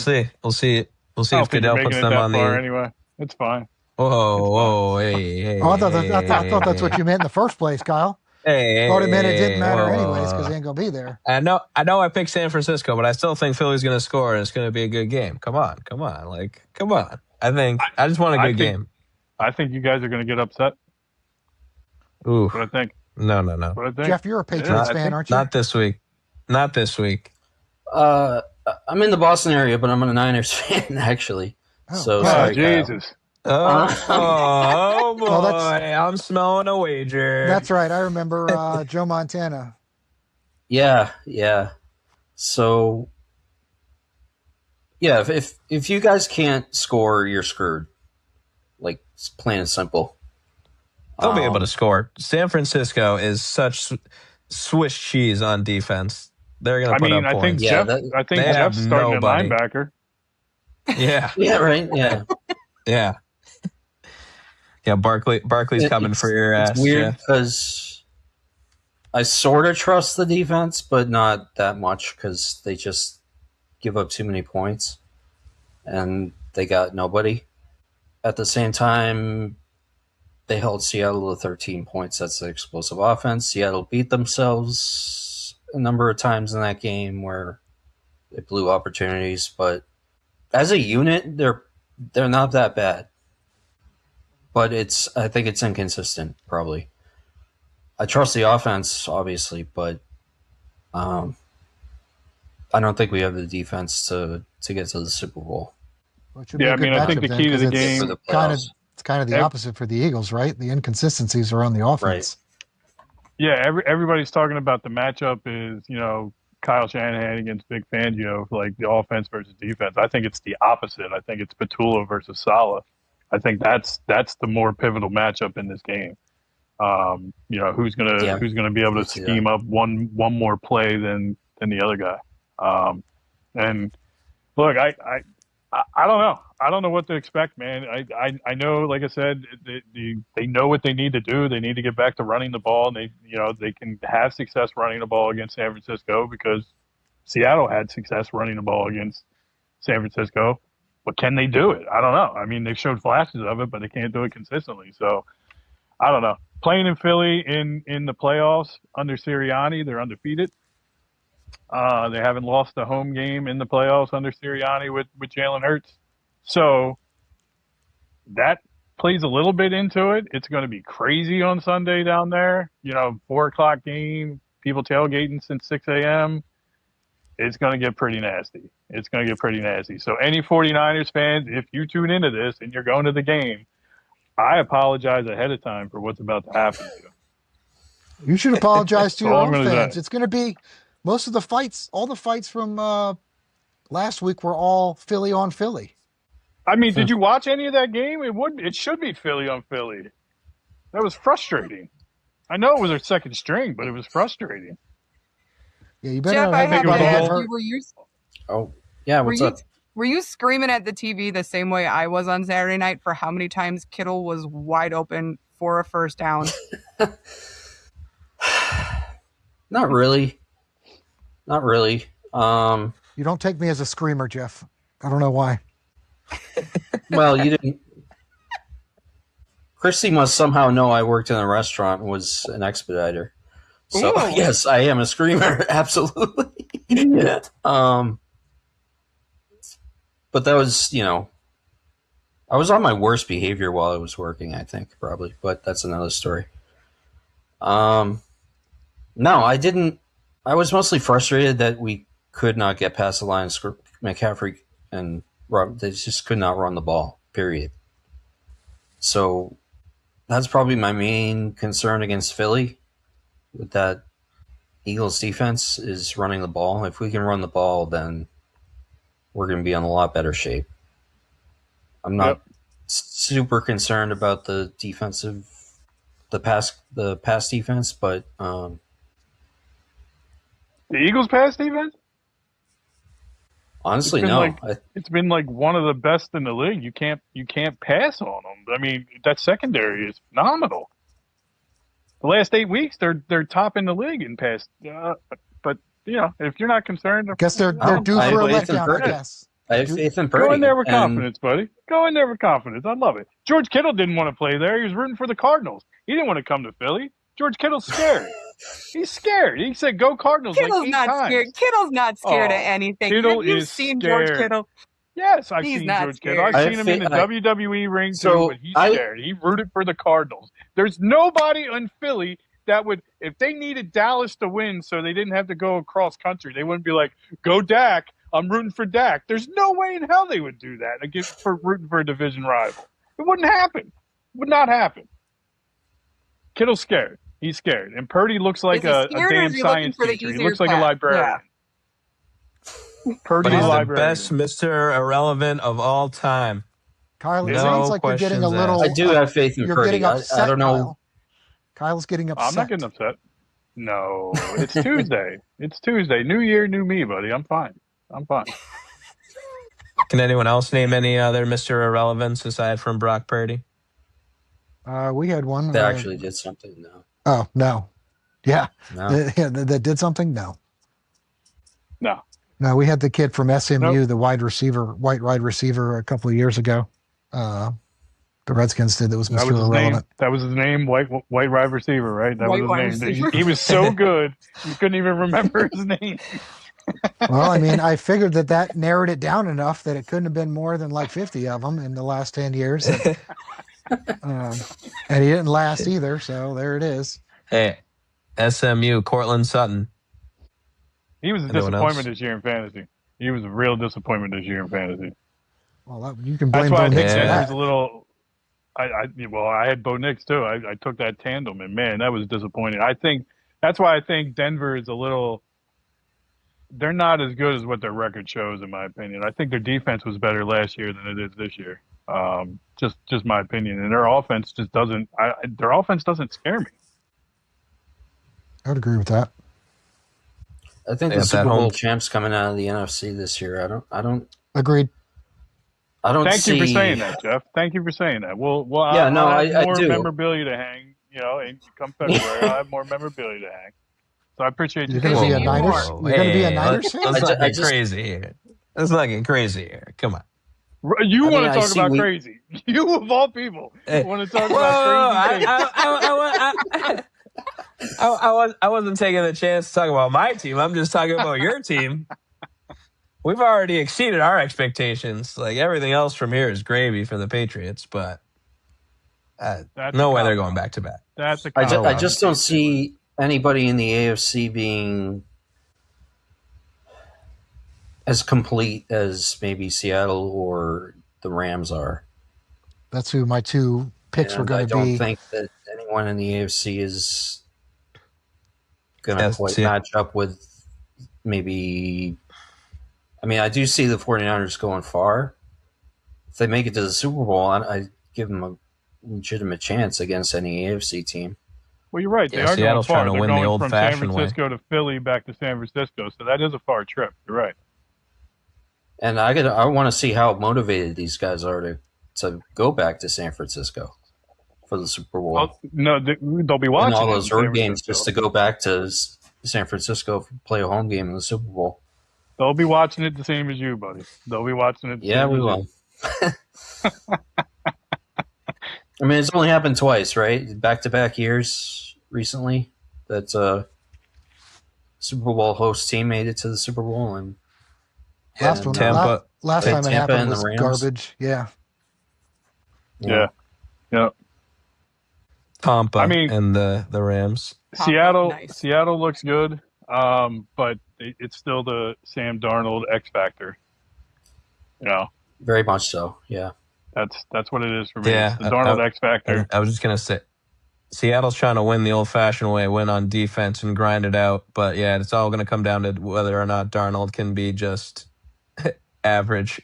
Speaker 2: We'll see if Goodell puts them on the
Speaker 3: anyway. It's fine.
Speaker 2: Whoa, hey.
Speaker 1: Oh, I thought that's what you meant in the first place, Kyle.
Speaker 2: Hey,
Speaker 1: thought it meant it didn't matter anyways because he ain't gonna be there.
Speaker 2: I know I picked San Francisco, but I still think Philly's gonna score and it's gonna be a good game. Come on. Like, come on. I just want a good game.
Speaker 3: I think you guys are gonna get upset.
Speaker 2: Ooh.
Speaker 3: That's what I think.
Speaker 2: No.
Speaker 3: What I think.
Speaker 1: Jeff, you're a Patriots fan, aren't you?
Speaker 2: Not this week.
Speaker 5: I'm in the Boston area, but I'm a Niners fan actually.
Speaker 1: Oh,
Speaker 5: so sorry,
Speaker 3: Jesus.
Speaker 2: Oh boy,
Speaker 1: Oh,
Speaker 2: I'm smelling a wager.
Speaker 1: that's right. I remember Joe Montana.
Speaker 5: Yeah. So yeah, if you guys can't score, you're screwed. Like, it's plain and simple.
Speaker 2: They'll be able to score. San Francisco is such Swiss cheese on defense. They're going
Speaker 3: I
Speaker 2: to put
Speaker 3: mean,
Speaker 2: up points.
Speaker 5: Yeah,
Speaker 3: I think
Speaker 2: They have
Speaker 3: Jeff's starting at
Speaker 2: nobody.
Speaker 3: linebacker.
Speaker 2: Yeah,
Speaker 5: yeah, right. Yeah,
Speaker 2: yeah, yeah. Barkley's coming for your
Speaker 5: it's
Speaker 2: ass,
Speaker 5: weird
Speaker 2: Jeff.
Speaker 5: because I sort of trust the defense, but not that much because they just give up too many points, and they got nobody. At the same time, they held Seattle to 13 points. That's the explosive offense. Seattle beat themselves a number of times in that game where they blew opportunities, but as a unit, they're not that bad. But I think it's inconsistent, probably. I trust the offense, obviously, but I don't think we have the defense to get to the Super Bowl.
Speaker 1: Which would be
Speaker 3: Yeah,
Speaker 1: a
Speaker 3: I
Speaker 1: good
Speaker 3: mean, I think
Speaker 1: matchup
Speaker 3: the
Speaker 1: then,
Speaker 3: key to
Speaker 1: because
Speaker 3: the
Speaker 1: it's
Speaker 5: For
Speaker 3: game,
Speaker 5: the
Speaker 1: kind of
Speaker 5: playoffs.
Speaker 1: the
Speaker 3: ev-
Speaker 1: opposite for the Eagles, right? The inconsistencies are on the offense.
Speaker 3: everybody's talking about the matchup is, Kyle Shanahan against Vic Fangio, like the offense versus defense. I think it's the opposite. I think it's Patullo versus Saleh. I think that's the more pivotal matchup in this game.
Speaker 5: Yeah,
Speaker 3: who's gonna be able
Speaker 5: I
Speaker 3: to
Speaker 5: see that.
Speaker 3: scheme up one more play than the other guy. And look, I don't know. I don't know what to expect, man. I know, like I said, they know what they need to do. They need to get back to running the ball, and they can have success running the ball against San Francisco because Seattle had success running the ball against San Francisco. But can they do it? I don't know. I mean, they've showed flashes of it, but they can't do it consistently. So I don't know. Playing in Philly in the playoffs under Sirianni, they're undefeated. They haven't lost a home game in the playoffs under Sirianni with Jalen Hurts. So that plays a little bit into it. It's going to be crazy on Sunday down there. 4 o'clock game, people tailgating since 6 a.m. It's going to get pretty nasty. It's going to get pretty nasty. So any 49ers fans, if you tune into this and you're going to the game, I apologize ahead of time for what's about to happen to you.
Speaker 1: You should apologize to
Speaker 3: That's
Speaker 1: your
Speaker 3: all I'm
Speaker 1: own
Speaker 3: going to
Speaker 1: fans.
Speaker 3: say.
Speaker 1: It's going to be most of the fights. All the fights from last week were all Philly on Philly.
Speaker 3: I mean, did you watch any of that game? It should be Philly on Philly. That was frustrating. I know it was their second string, but it was frustrating.
Speaker 1: Yeah, you better
Speaker 4: Jeff,
Speaker 1: not
Speaker 4: I
Speaker 1: have
Speaker 4: have to
Speaker 1: anybody get
Speaker 4: ask
Speaker 1: hurt.
Speaker 4: you,
Speaker 5: Oh, yeah, what's up?
Speaker 4: were you screaming at the TV the same way I was on Saturday night for how many times Kittle was wide open for a first down?
Speaker 5: Not really. Not really.
Speaker 1: You don't take me as a screamer, Jeff. I don't know why.
Speaker 5: Well, you didn't. Christy must somehow know I worked in a restaurant and was an expediter. So
Speaker 4: Ooh.
Speaker 5: yes, I am a screamer. Absolutely. Yeah. But that was, I was on my worst behavior while I was working, I think, probably, but that's another story. No, I didn't. I was mostly frustrated that we could not get past the line. McCaffrey and Rob, they just could not run the ball, period. So that's probably my main concern against Philly with that Eagles defense is running the ball. If we can run the ball, then we're going to be in a lot better shape. I'm not super concerned about the pass defense, but
Speaker 3: The Eagles' pass defense?
Speaker 5: honestly, no.
Speaker 3: It's been like one of the best in the league. You can't pass on them. I mean, that secondary is phenomenal. The last 8 weeks, they're top in the league in pass. But if you're not concerned,
Speaker 1: Guess they're due
Speaker 5: I
Speaker 1: for a
Speaker 5: have faith in
Speaker 1: letdown. I
Speaker 5: Purdy.
Speaker 1: guess.
Speaker 5: I have faith in Purdy.
Speaker 3: go in there with
Speaker 5: and
Speaker 3: confidence, buddy. Go in there with confidence. I love it. George Kittle didn't want to play there. He was rooting for the Cardinals. He didn't want to come to Philly. George Kittle's scared. He's scared. He said, "Go Cardinals!"
Speaker 4: Kittle's
Speaker 3: like 8
Speaker 4: not
Speaker 3: times.
Speaker 4: scared. Kittle's not scared of
Speaker 3: Oh,
Speaker 4: anything.
Speaker 3: Kittle
Speaker 4: Have you
Speaker 3: is
Speaker 4: seen
Speaker 3: scared.
Speaker 4: George Kittle?
Speaker 3: Yes, I've
Speaker 4: He's
Speaker 3: seen
Speaker 4: not
Speaker 3: George Kittle.
Speaker 4: scared.
Speaker 3: I've seen him in the WWE ring too, but he's scared. He rooted for the Cardinals. There's nobody in Philly that would, if they needed Dallas to win so they didn't have to go across country, they wouldn't be like, "Go Dak, I'm rooting for Dak." There's no way in hell they would do that for rooting for a division rival. It wouldn't happen. Would not happen. Kittle's scared. He's scared. And Purdy looks like
Speaker 4: Is he
Speaker 3: a
Speaker 4: scared or
Speaker 3: damn
Speaker 4: is he looking
Speaker 3: science
Speaker 4: for the
Speaker 3: teacher. He
Speaker 4: easier
Speaker 3: looks like a
Speaker 4: path?
Speaker 3: librarian.
Speaker 2: But
Speaker 3: Purdy's
Speaker 2: he's
Speaker 3: a
Speaker 2: the
Speaker 3: librarian.
Speaker 2: best Mr. Irrelevant of all time.
Speaker 1: Kyle, it
Speaker 3: Is
Speaker 1: sounds
Speaker 2: No
Speaker 1: like you're getting a
Speaker 2: questions
Speaker 1: little.
Speaker 2: asked.
Speaker 5: I do have faith in
Speaker 1: You're
Speaker 5: Purdy.
Speaker 1: getting upset,
Speaker 5: I don't know.
Speaker 1: Kyle. Kyle's getting upset.
Speaker 3: I'm not getting upset. No, it's Tuesday. It's Tuesday. New year, new me, buddy. I'm fine.
Speaker 2: Can anyone else name any other Mr. Irrelevance aside from Brock Purdy?
Speaker 1: We had one.
Speaker 5: They actually did something. No.
Speaker 1: Oh, no. Yeah.
Speaker 5: No.
Speaker 1: That did something? No.
Speaker 3: No.
Speaker 1: No, we had the kid from SMU,
Speaker 3: Nope.
Speaker 1: the white wide receiver a couple of years ago. The Redskins did that was Mr. Irrelevant.
Speaker 3: That was his name, white wide receiver, right? That
Speaker 4: White wide
Speaker 3: was his name.
Speaker 4: receiver.
Speaker 3: He was so good, you couldn't even remember his name.
Speaker 1: Well, I mean, I figured that narrowed it down enough that it couldn't have been more than like 50 of them in the last 10 years. And he didn't last either, so there it is.
Speaker 2: Hey, SMU, Cortland Sutton.
Speaker 3: He was a
Speaker 2: Anyone
Speaker 3: disappointment
Speaker 2: else?
Speaker 3: this year in fantasy. He was a real disappointment this year in fantasy.
Speaker 1: Well, you can
Speaker 3: That's
Speaker 1: blame
Speaker 3: why I
Speaker 1: Bo
Speaker 3: think
Speaker 1: Nix for
Speaker 3: Denver's
Speaker 1: that.
Speaker 3: a little. I had Bo Nix too. I took that tandem, and man, that was disappointing. I think that's why I think Denver is a little. They're not as good as what their record shows, in my opinion. I think their defense was better last year than it is this year. Just my opinion, and their offense just doesn't. Their offense doesn't scare me.
Speaker 1: I would agree with that.
Speaker 5: I think
Speaker 2: They
Speaker 5: the
Speaker 2: have that
Speaker 5: Super Bowl
Speaker 2: home-
Speaker 5: champs coming out of the NFC this year. I don't
Speaker 1: Agreed.
Speaker 3: Thank
Speaker 5: see.
Speaker 3: you for saying that, Jeff. Thank you for saying that. Well,
Speaker 5: Yeah,
Speaker 3: I'll
Speaker 5: no,
Speaker 3: have
Speaker 5: I
Speaker 3: more
Speaker 5: do.
Speaker 3: memorabilia to hang. And come February, I'll have more memorabilia to hang. So I appreciate you.
Speaker 1: You're going to be a
Speaker 4: Whoa,
Speaker 1: Niners.
Speaker 4: whoa,
Speaker 1: You're going to be a Niners fan.
Speaker 2: Let's not
Speaker 5: I
Speaker 2: get
Speaker 5: just-
Speaker 2: crazy here. Let's not get crazy here. Come on.
Speaker 3: You
Speaker 5: I
Speaker 3: want
Speaker 5: mean,
Speaker 3: to
Speaker 5: I
Speaker 3: talk
Speaker 5: see
Speaker 3: about
Speaker 5: we-
Speaker 3: crazy? You of all people
Speaker 2: Hey.
Speaker 3: want to talk
Speaker 2: Whoa,
Speaker 3: about crazy things.
Speaker 2: I wasn't taking the chance to talk about my team. I'm just talking about your team. We've already exceeded our expectations. Like everything else from here is gravy for the Patriots, but no way they're going back to back.
Speaker 3: That's a
Speaker 5: I just don't see anybody in the AFC being as complete as maybe Seattle or the Rams are.
Speaker 1: That's who my two picks were
Speaker 5: And I
Speaker 1: going to
Speaker 5: don't
Speaker 1: be.
Speaker 5: think that anyone in the AFC is going to
Speaker 2: Yes,
Speaker 5: quite
Speaker 2: yeah.
Speaker 5: match up with maybe. I mean, I do see the 49ers going far. If they make it to the Super Bowl, I give them a legitimate chance against any AFC team.
Speaker 3: Well, you're right. They
Speaker 2: Yeah,
Speaker 3: are
Speaker 2: Seattle's
Speaker 3: going far.
Speaker 2: trying to
Speaker 3: They're
Speaker 2: win the
Speaker 3: going from San
Speaker 2: old-fashioned way.
Speaker 3: Francisco to Philly back to San Francisco, so that is a far trip. You're right.
Speaker 5: And I want to see how motivated these guys are to go back to San Francisco for the Super Bowl.
Speaker 3: Well, no, they'll be
Speaker 5: and
Speaker 3: watching
Speaker 5: all
Speaker 3: it
Speaker 5: those
Speaker 3: in San
Speaker 5: road games
Speaker 3: Francisco.
Speaker 5: just to go back to San Francisco, play a home game in the Super Bowl.
Speaker 3: They'll be watching it the same as you, buddy. They'll be watching it.
Speaker 5: Yeah, we will. I mean, it's only happened twice, right? Back-to-back years recently that Super Bowl host team made it to the Super Bowl, and
Speaker 1: Last one.
Speaker 2: Tampa-
Speaker 1: Last time it
Speaker 5: Tampa
Speaker 1: happened
Speaker 5: and the
Speaker 1: was
Speaker 5: Rams.
Speaker 1: garbage. Yeah.
Speaker 3: Yeah.
Speaker 2: Tampa
Speaker 3: I mean-
Speaker 2: and the Rams.
Speaker 3: Seattle.
Speaker 4: Nice.
Speaker 3: Seattle looks good, but it's still the Sam Darnold X factor.
Speaker 5: very much so. Yeah,
Speaker 3: That's what it is for me.
Speaker 2: Yeah,
Speaker 3: It's the Darnold X factor.
Speaker 2: I was just going to say, Seattle's trying to win the old-fashioned way, win on defense and grind it out. But, yeah, it's all going to come down to whether or not Darnold can be just average.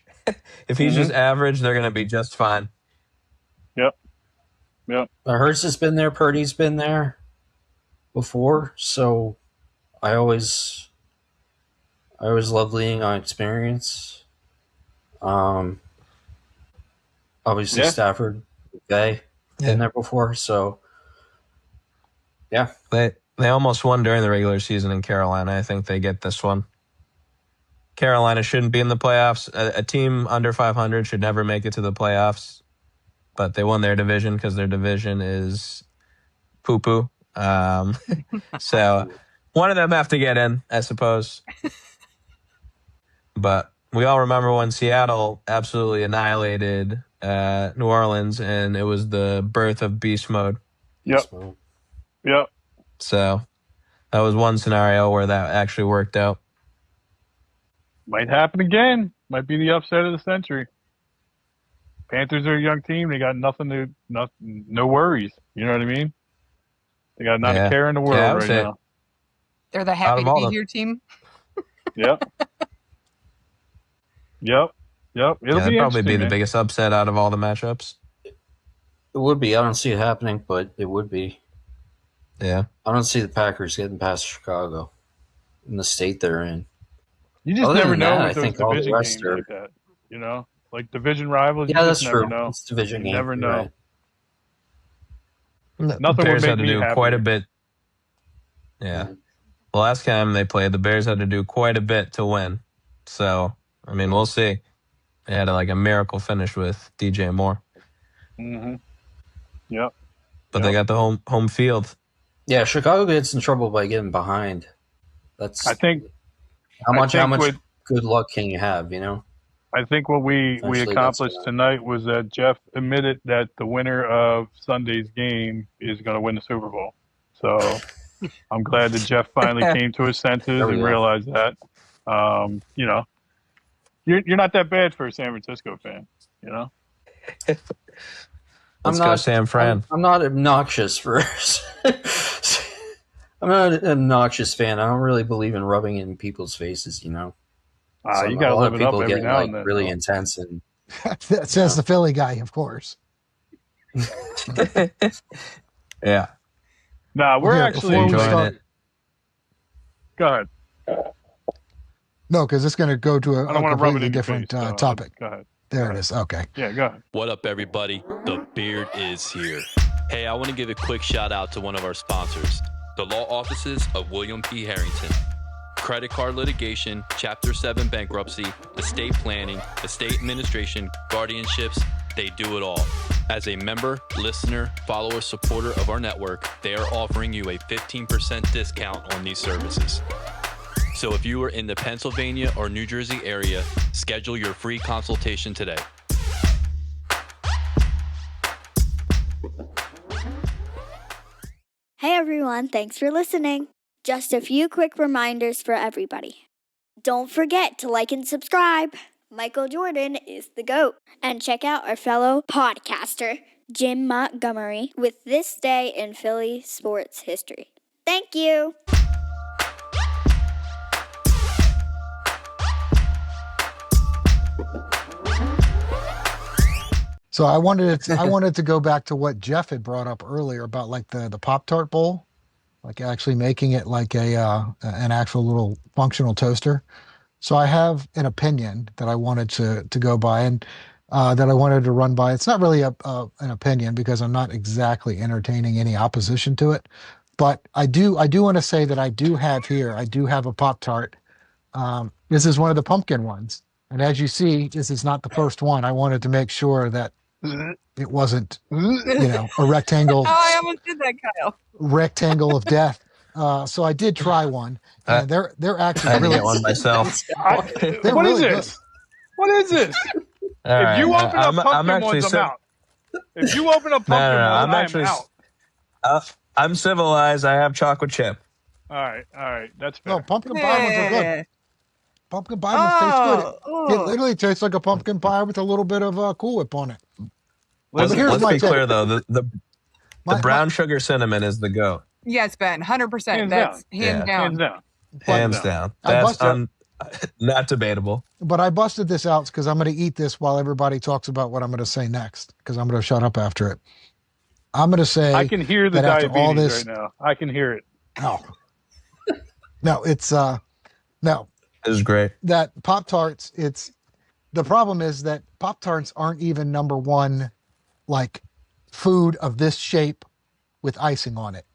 Speaker 2: If he's just average, they're going to be just fine.
Speaker 5: Hurts has been there. Purdy's been there before, so I always love leaning on experience. Obviously
Speaker 3: Yeah.
Speaker 5: Stafford, been there before, so yeah.
Speaker 2: They almost won during the regular season in Carolina. I think they get this one. Carolina shouldn't be in the playoffs. A team under 500 should never make it to the playoffs. But they won their division because their division is poo-poo. So one of them have to get in, I suppose. But we all remember when Seattle absolutely annihilated New Orleans, and it was the birth of beast mode.
Speaker 3: Yep.
Speaker 5: So,
Speaker 3: Yep.
Speaker 2: So that was one scenario where that actually worked out.
Speaker 3: Might happen again. Might be the upset of the century. Panthers are a young team. They got no worries. You know what I mean? They got not a care in the world
Speaker 2: I would
Speaker 3: right
Speaker 2: say
Speaker 3: now.
Speaker 4: They're the
Speaker 2: out
Speaker 4: happy
Speaker 2: of
Speaker 4: to
Speaker 2: all
Speaker 4: be
Speaker 2: the
Speaker 4: here team.
Speaker 3: Yep. Yep. It'll
Speaker 2: that'd
Speaker 3: be
Speaker 2: probably be
Speaker 3: interesting,
Speaker 2: the
Speaker 3: man.
Speaker 2: biggest upset out of all the matchups.
Speaker 5: It would be. I don't see it happening, but it would be.
Speaker 2: Yeah.
Speaker 5: I don't see the Packers getting past Chicago in the state they're in.
Speaker 3: You just
Speaker 5: Other
Speaker 3: never
Speaker 5: than
Speaker 3: know
Speaker 5: that,
Speaker 3: with
Speaker 5: I
Speaker 3: those
Speaker 5: think all the
Speaker 3: division
Speaker 5: rest
Speaker 3: games
Speaker 5: are.
Speaker 3: like that. You know, like division rivals.
Speaker 5: Yeah,
Speaker 3: You
Speaker 5: that's
Speaker 3: just never
Speaker 5: true.
Speaker 3: know.
Speaker 5: It's a division
Speaker 3: You
Speaker 5: game.
Speaker 3: never
Speaker 5: You're
Speaker 3: know.
Speaker 5: right.
Speaker 2: The
Speaker 3: Nothing would
Speaker 2: Bears
Speaker 3: make
Speaker 2: had to
Speaker 3: me
Speaker 2: do quite a
Speaker 3: happier.
Speaker 2: bit. Yeah. The last time they played, the Bears had to do quite a bit to win. So, I mean, we'll see. They had a miracle finish with DJ Moore,
Speaker 3: Mm-hmm. Yep.
Speaker 2: but they got the home field.
Speaker 5: Yeah, Chicago gets in trouble by getting behind. That's
Speaker 3: I think
Speaker 5: how much
Speaker 3: what
Speaker 5: good luck can you have, you know?
Speaker 3: I think what we
Speaker 5: Eventually
Speaker 3: accomplished
Speaker 5: that's
Speaker 3: tonight was that Jeff admitted that the winner of Sunday's game is going to win the Super Bowl. So I'm glad that Jeff finally came to his senses
Speaker 5: There we
Speaker 3: and
Speaker 5: go.
Speaker 3: realized that. You know, you're not that bad for a San Francisco fan. You know.
Speaker 2: Let's go, San Fran.
Speaker 5: I'm not obnoxious for. I'm not an obnoxious fan. I don't really believe in rubbing it in people's faces, you know.
Speaker 3: You got to live it up every
Speaker 5: get
Speaker 3: now and then.
Speaker 5: really intense and
Speaker 1: That says the Philly guy, of course.
Speaker 2: Yeah.
Speaker 3: Nah, we're
Speaker 1: Here,
Speaker 3: actually
Speaker 1: before we
Speaker 2: enjoying
Speaker 1: start-
Speaker 2: it.
Speaker 3: Go ahead.
Speaker 1: No, because it's going to go to
Speaker 3: I
Speaker 1: a
Speaker 3: don't want to rub it
Speaker 1: completely
Speaker 3: in your
Speaker 1: different
Speaker 3: face, so
Speaker 1: topic.
Speaker 3: Go ahead.
Speaker 1: There it is. Okay.
Speaker 3: Yeah, go ahead.
Speaker 6: What up, everybody? The Beard is here. Hey, I want to give a quick shout out to one of our sponsors, the law offices of William P. Harrington. Credit card litigation, Chapter 7 bankruptcy, estate planning, estate administration, guardianships, they do it all. As a member, listener, follower, supporter of our network, they are offering you a 15% discount on these services. So if you are in the Pennsylvania or New Jersey area, schedule your free consultation today.
Speaker 7: Hey everyone, thanks for listening. Just a few quick reminders for everybody. Don't forget to like and subscribe. Michael Jordan is the GOAT. And check out our fellow podcaster, Jim Montgomery, with This Day in Philly Sports History. Thank you.
Speaker 1: So I wanted to go back to what Jeff had brought up earlier about like the Pop-Tart bowl, like actually making it like an actual little functional toaster. So I have an opinion that I wanted to go by and that I wanted to run by. It's not really an opinion because I'm not exactly entertaining any opposition to it, but I do want to say that I do have a Pop-Tart. This is one of the pumpkin ones, and as you see, this is not the first one. I wanted to make sure that it wasn't, a rectangle.
Speaker 4: Oh, I almost did that, Kyle.
Speaker 1: Rectangle of death. So I did try one, and they're actually
Speaker 2: I had to
Speaker 1: really
Speaker 2: get one myself.
Speaker 3: What is
Speaker 1: really
Speaker 3: this? What is this? If you open up pumpkin ones, I'm out. If you open up pumpkin ones, I'm out.
Speaker 2: I'm civilized. I have chocolate chip.
Speaker 3: All right, that's fair.
Speaker 1: No, pumpkin pie ones are good. Pumpkin pie ones taste good. It literally tastes like a pumpkin pie with a little bit of Cool Whip on it.
Speaker 2: Let's be clear though. The
Speaker 1: My-
Speaker 2: brown sugar cinnamon is the GOAT.
Speaker 4: Yes, Ben, 100%.
Speaker 3: Hands
Speaker 4: That's
Speaker 3: down.
Speaker 4: hands down.
Speaker 3: Hands down.
Speaker 2: Hands down.
Speaker 1: I
Speaker 2: That's
Speaker 1: busted-
Speaker 2: not debatable.
Speaker 1: But I busted this out because I'm going to eat this while everybody talks about what I'm going to say next because I'm going to shut up after it. I'm going to say
Speaker 3: I can hear the
Speaker 1: that after
Speaker 3: diabetes
Speaker 1: all this,
Speaker 3: right now. I can hear it.
Speaker 1: no, it's no.
Speaker 2: It was great.
Speaker 1: That Pop-Tarts, the problem is that Pop-Tarts aren't even number one, like food of this shape with icing on it.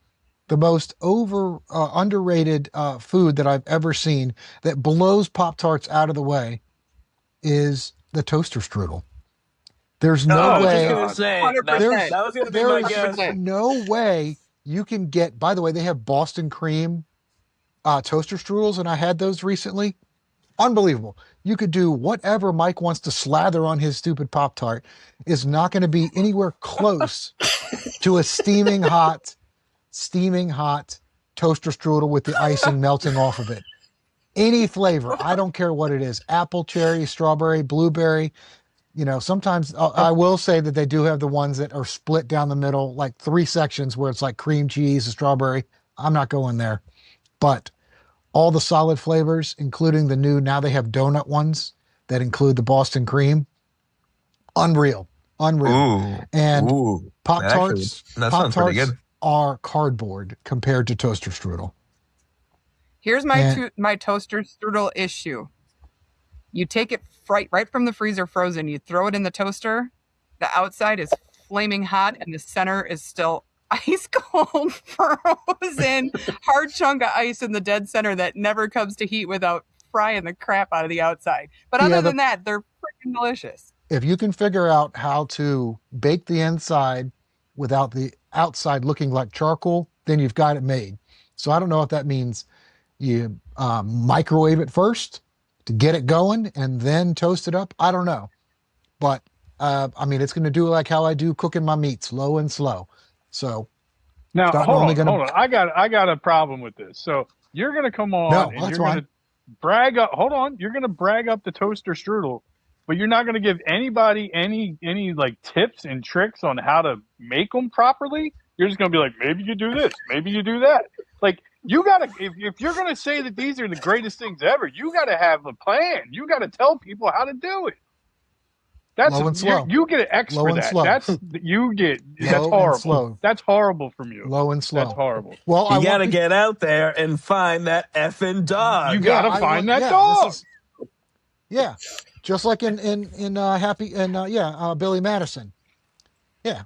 Speaker 1: The most underrated food that I've ever seen that blows Pop-Tarts out of the way is the Toaster Strudel. There's no way.
Speaker 2: That was going to be my guess.
Speaker 1: There's no way you can get. By the way, they have Boston cream toaster strudels, and I had those recently. Unbelievable. You could do whatever Mike wants to slather on his stupid Pop-Tart is not going to be anywhere close to a steaming hot toaster strudel with the icing melting off of it. Any flavor, I don't care what it is, apple, cherry, strawberry, blueberry, Sometimes I will say that they do have the ones that are split down the middle, like 3 sections where it's like cream cheese and strawberry. I'm not going there. But all the solid flavors, including the new, now they have donut ones that include the Boston cream. Unreal.
Speaker 2: Ooh,
Speaker 1: And
Speaker 2: ooh.
Speaker 1: Pop-Tarts,
Speaker 2: That sounds pretty good.
Speaker 1: are cardboard compared to Toaster Strudel.
Speaker 4: Here's my toaster strudel issue. You take it right from the freezer frozen, you throw it in the toaster, the outside is flaming hot and the center is still ice cold, frozen, hard chunk of ice in the dead center that never comes to heat without frying the crap out of the outside. But other than that, they're freaking delicious.
Speaker 1: If you can figure out how to bake the inside without the outside looking like charcoal, then you've got it made. So I don't know if that means you microwave it first to get it going and then toast it up. I don't know. But it's going to do like how I do cooking my meats, low and slow. So
Speaker 3: now hold on. I got a problem with this. So you're going to come on and you're going to brag up. Hold on. You're going to brag up the toaster strudel, but you're not going to give anybody any like tips and tricks on how to make them properly. You're just going to be like, maybe you do this, maybe you do that. Like, you got to, if you're going to say that these are the greatest things ever, you got to have a plan. You got to tell people how to do it. That's
Speaker 1: low and slow.
Speaker 3: You get an X
Speaker 1: low
Speaker 3: for
Speaker 1: and
Speaker 3: that.
Speaker 1: Slow.
Speaker 3: That's horrible. That's horrible from you.
Speaker 1: Low and slow.
Speaker 3: That's horrible.
Speaker 2: Well, you got to get out there and find that effing dog.
Speaker 3: You got to find that dog.
Speaker 1: Just like in Billy Madison. Yeah.